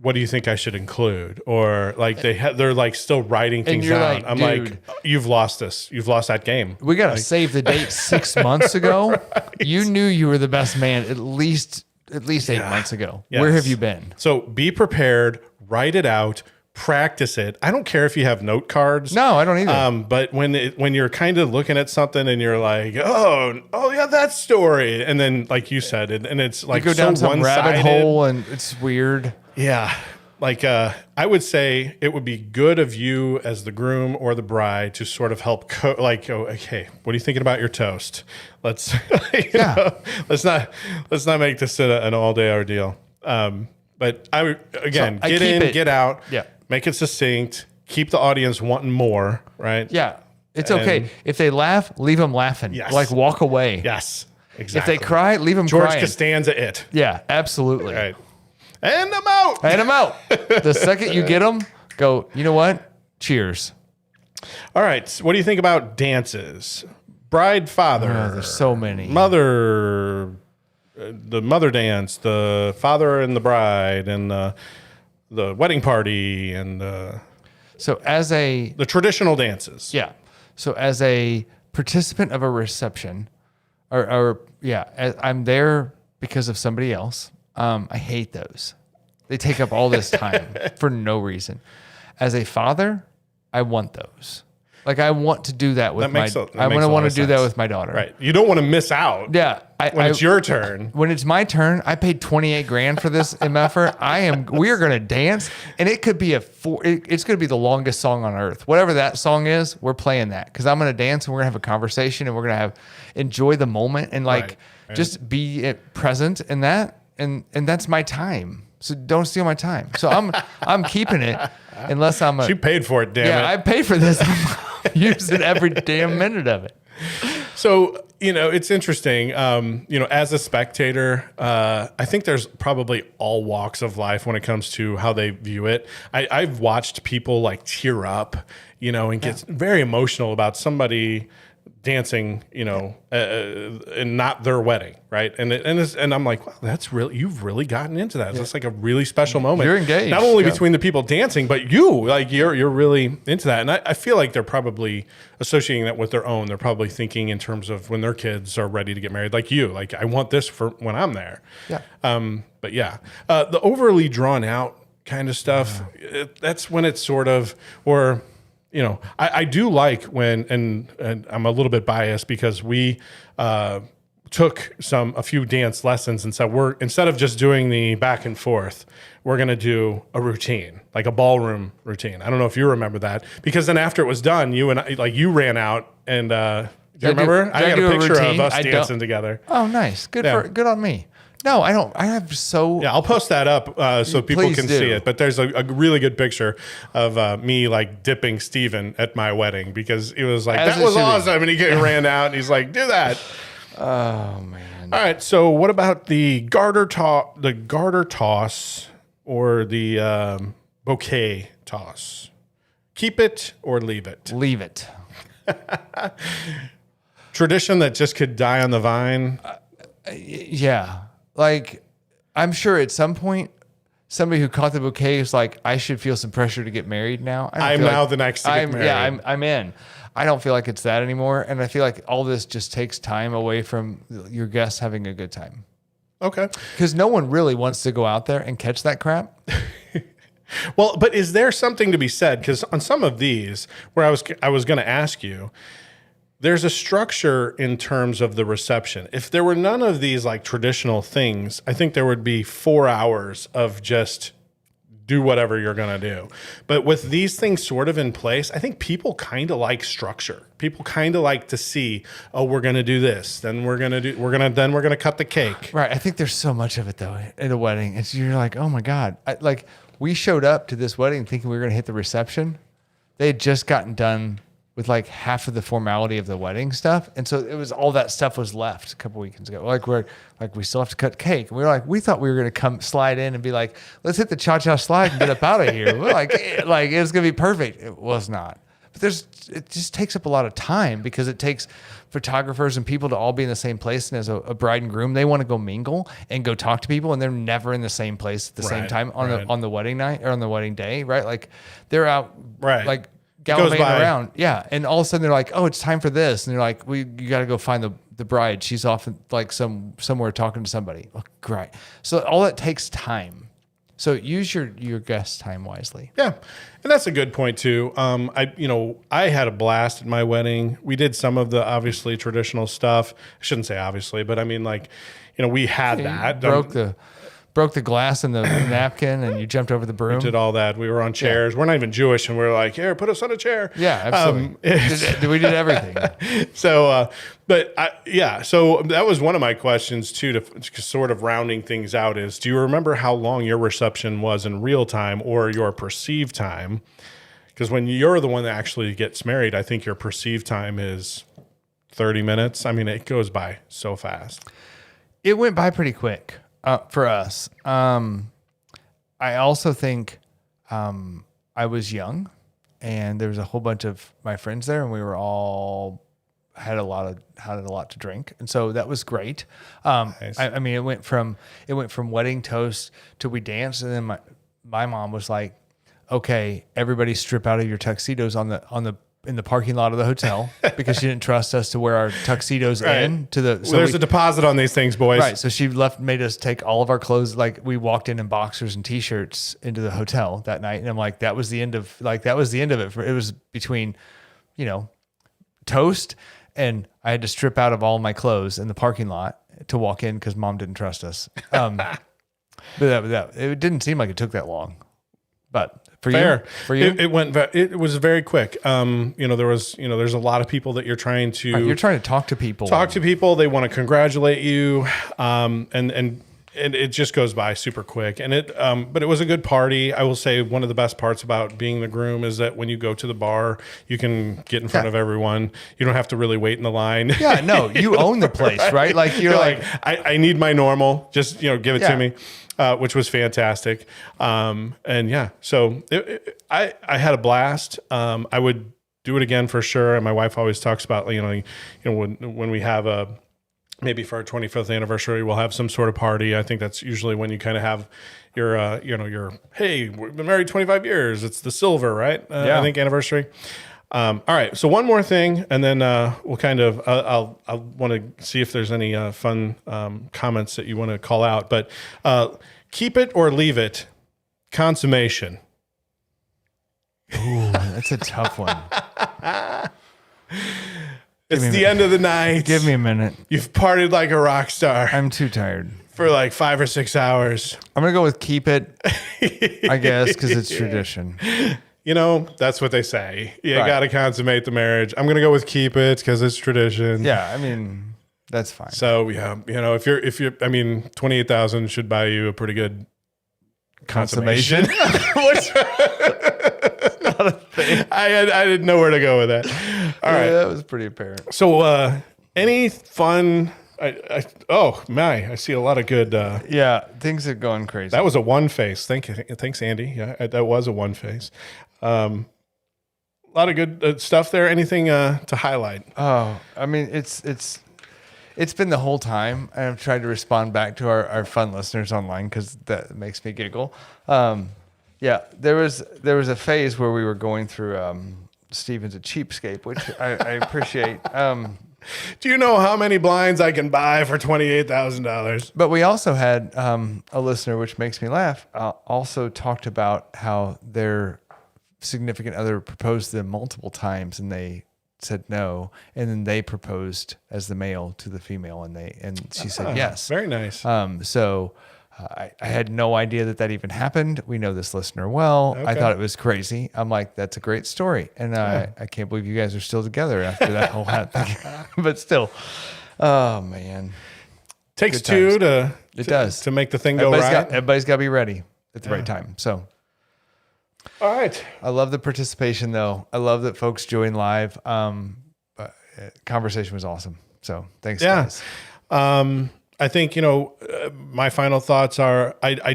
What do you think I should include? Or like they're like still writing things down. I'm like, you've lost this. You've lost that game. We got to save the date 6 months ago. Right. You knew you were the best man at least 8 months ago. Yes. Where have you been? So be prepared, write it out, practice it. I don't care if you have note cards. No, I don't either. But when you're kind of looking at something and you're like, oh yeah, that story. And then like you said, and it's like you go down some rabbit hole and it's weird. Yeah. Like, I would say it would be good of you as the groom or the bride to sort of help okay, what are you thinking about your toast? Let's, let's not make this an all day ordeal. But I would, again, get in, get out, make it succinct, keep the audience wanting more, right? Yeah. It's okay. If they laugh, leave them laughing. Yes. Like walk away. Yes, exactly. If they cry, leave them George crying. Costanza it. Yeah, absolutely. Right. And I'm out. The second you get them, go, you know what? Cheers. All right. So what do you think about dances? Bride, father. There's so many. Mother, the mother dance, the father and the bride, and the wedding party, and the traditional dances. Yeah. So as a participant of a reception, I'm there because of somebody else. I hate those. They take up all this time for no reason. As a father, I want those. Like I want to do that with I want to do that with my daughter. Right. You don't want to miss out. Yeah. When it's your turn. When it's my turn, I paid $28,000 for this MFR. We are going to dance, and it could be it's going to be the longest song on earth. Whatever that song is, we're playing that because I'm going to dance and we're going to have a conversation and we're going to enjoy the moment and just be present in that. And that's my time. So don't steal my time. So I'm keeping it unless she paid for it, damn it. Yeah, I paid for this. I'm using every damn minute of it. So, it's interesting. As a spectator, I think there's probably all walks of life when it comes to how they view it. I've watched people like tear up, and get very emotional about somebody dancing, and not their wedding, right? And I'm like, wow, you've really gotten into that. It's like a really special moment. You're engaged, not only between the people dancing, but you're really into that. And I feel like they're probably associating that with their own. They're probably thinking in terms of when their kids are ready to get married, like you. Like, I want this for when I'm there. Yeah. But yeah, the overly drawn out kind of stuff. That's when it's sort of, or. I do like when, and I'm a little bit biased because we took a few dance lessons and said instead of just doing the back and forth, we're going to do a routine, like a ballroom routine. I don't know if you remember that, because then after it was done, you and I, you ran out and do you remember? I got a picture of us dancing together. Oh, nice. Good on me. No, I don't. I have so. Yeah, I'll post that up so people can see it. But there's a really good picture of me dipping Steven at my wedding, because he was like, that was awesome. And he ran out and he's like, do that. Oh, man. All right. So what about the garter toss or the bouquet toss? Keep it or leave it? Leave it. Tradition that just could die on the vine. Yeah. Like, I'm sure at some point, somebody who caught the bouquet is like, I should feel some pressure to get married now. I'm now the next to get married. Yeah, I'm in. I don't feel like it's that anymore. And I feel like all this just takes time away from your guests having a good time. Okay. Because no one really wants to go out there and catch that crap. Well, but is there something to be said? Because on some of these, where I was going to ask you, there's a structure in terms of the reception. If there were none of these traditional things, I think there would be 4 hours of just do whatever you're going to do. But with these things sort of in place, I think people kind of like structure. People kind of like to see, oh, we're going to do this. Then we're going to cut the cake. Right. I think there's so much of it though in a wedding. It's you're like, oh my God. We showed up to this wedding thinking we were going to hit the reception. They had just gotten done with half of the formality of the wedding stuff. And so it was all that stuff was left a couple weekends ago. We still have to cut cake. And we thought we were going to come slide in and be like, let's hit the cha-cha slide and get up out of here. We're like it was going to be perfect. It was not. But it just takes up a lot of time because it takes photographers and people to all be in the same place. And as a bride and groom, they want to go mingle and go talk to people, and they're never in the same place at the same time on the wedding night or on the wedding day, right? They're out gallivanting around. Yeah. And all of a sudden they're like, oh, it's time for this. And they're like, you got to go find the bride. She's off somewhere talking to somebody. Oh, great. So all that takes time. So use your guest time wisely. Yeah. And that's a good point too. I had a blast at my wedding. We did some of the obviously traditional stuff. I shouldn't say obviously, but I mean we had that. Broke the glass in the napkin and you jumped over the broom. We did all that. We were on chairs. Yeah. We're not even Jewish, and we're like, here, put us on a chair. Yeah, absolutely. We did everything. So that was one of my questions too, to sort of rounding things out is, do you remember how long your reception was in real time or your perceived time? Because when you're the one that actually gets married, I think your perceived time is 30 minutes. I mean, it goes by so fast. It went by pretty quick. For us, I also think I was young, and there was a whole bunch of my friends there, and we were all had a lot to drink, and so that was great. Nice. I mean, it went from wedding toast to we danced, and then my mom was like, "Okay, everybody strip out of your tuxedos in the parking lot of the hotel," because she didn't trust us to wear our tuxedos in to the. So there's a deposit on these things, boys. Right. So she made us take all of our clothes. We walked in boxers and t-shirts into the hotel that night. And I'm like, that was the end of it. It was between, toast, and I had to strip out of all my clothes in the parking lot to walk in because Mom didn't trust us. But it didn't seem like it took that long, but. For you, it was very quick. There's a lot of people that you're trying to. Right, you're trying to talk to people. They want to congratulate you, and it just goes by super quick. And but it was a good party. I will say one of the best parts about being the groom is that when you go to the bar, you can get in front of everyone. You don't have to really wait in the line. Yeah, no, you own the place, right? You're like I need my normal. Just give it to me. Which was fantastic. So I had a blast. I would do it again for sure. And my wife always talks about, when we have maybe for our 25th anniversary, we'll have some sort of party. I think that's usually when you kind of have your, hey, we've been married 25 years. It's the silver, right? I think anniversary. All right. So one more thing, and then we'll kind of, I'll want to see if there's any fun comments that you want to call out, but keep it or leave it, consummation. Ooh, that's a tough one. It's the end of the night. Give me a minute. You've partied like a rock star I'm too tired. for like 5 or 6 hours. I'm going to go with keep it, I guess, because it's tradition. That's what they say. You Right. got to consummate the marriage. I'm going to go with keep it because it's tradition. Yeah, I mean, that's fine. So, yeah, if you're, I mean, 28,000 should buy you a pretty good consummation. What's not a thing. I didn't know where to go with that. All right. That was pretty apparent. So, any fun? I see a lot of good. Yeah, things are going crazy. That was a one face. Thanks, Andy. Yeah, that was a one face. A lot of good stuff there. Anything to highlight? Oh, I mean, it's been the whole time. And I've tried to respond back to our fun listeners online because that makes me giggle. Yeah, there was a phase where we were going through Steven's a cheapskate, which I appreciate. Do you know how many blinds I can buy for $28,000? But we also had a listener, which makes me laugh, also talked about how their significant other proposed to them multiple times and they said no, and then they proposed as the male to the female, and she said yes. Very nice. So I had no idea that even happened. We know this listener well. Okay. I thought it was crazy. I'm like, that's a great story, and I can't believe you guys are still together after that whole thing. But still, oh man, Takes good two times. to It does to make the thing go right. Everybody's got to be ready at the right time. So. All right. I love the participation, though. I love that folks join live. Conversation was awesome. So thanks, guys. I think, my final thoughts are I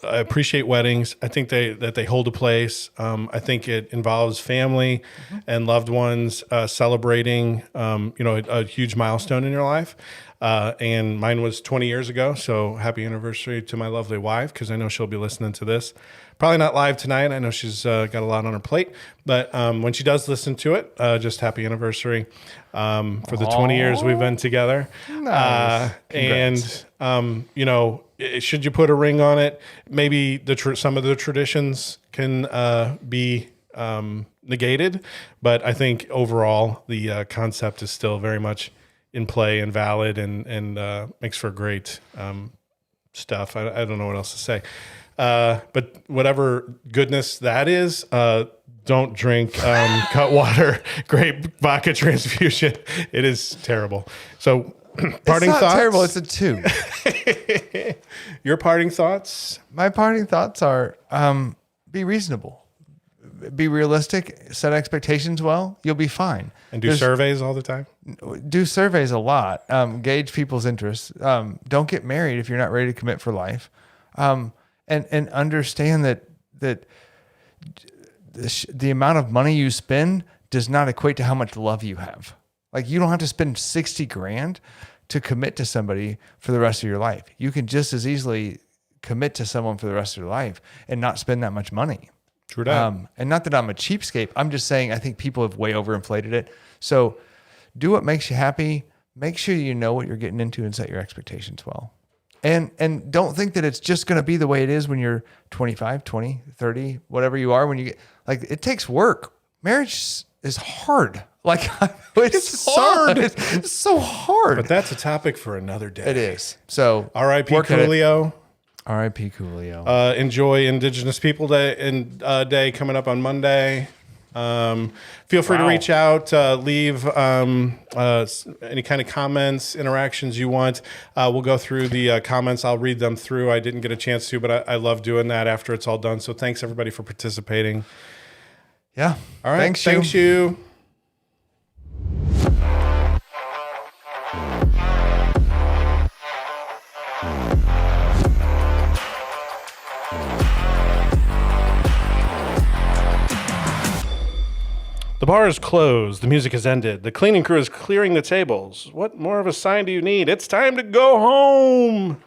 appreciate weddings. I think that they hold a place. I think it involves family and loved ones celebrating, a huge milestone in your life. And mine was 20 years ago. So happy anniversary to my lovely wife, because I know she'll be listening to this. Probably not live tonight. I know she's got a lot on her plate. But when she does listen to it, just happy anniversary for the 20 years we've been together. Nice. And, should you put a ring on it, maybe some of the traditions can be negated. But I think overall, the concept is still very much in play and valid and makes for great stuff. I don't know what else to say. But whatever goodness that is, don't drink Cutwater Grape Vodka Transfusion. It is terrible. So parting it's not thoughts? terrible. It's a 2. Your parting thoughts? My parting thoughts are be reasonable. Be realistic, set expectations well, you'll be fine. And do surveys all the time? Do surveys a lot. Gauge people's interests. Don't get married if you're not ready to commit for life. And understand that the amount of money you spend does not equate to how much love you have. Like, you don't have to spend $60,000 to commit to somebody for the rest of your life. You can just as easily commit to someone for the rest of your life and not spend that much money. True that. And not that I'm a cheapskate. I'm just saying I think people have way overinflated it. So do what makes you happy. Make sure you know what you're getting into and set your expectations well. And don't think that it's just going to be the way it is when you're 25, 20, 30, whatever you are. When you get, like, it takes work. Marriage is hard. Like, it's hard. It's so hard. But that's a topic for another day. It is. So R.I.P. work at it. Coolio. R.I.P. Coolio. Enjoy Indigenous People Day coming up on Monday. Feel free to reach out, leave any kind of comments, interactions you want. We'll go through the comments. I'll read them through. I didn't get a chance to, but I love doing that after it's all done. So thanks everybody for participating. Yeah. All right. Thanks you. The bar is closed. The music has ended. The cleaning crew is clearing the tables. What more of a sign do you need? It's time to go home.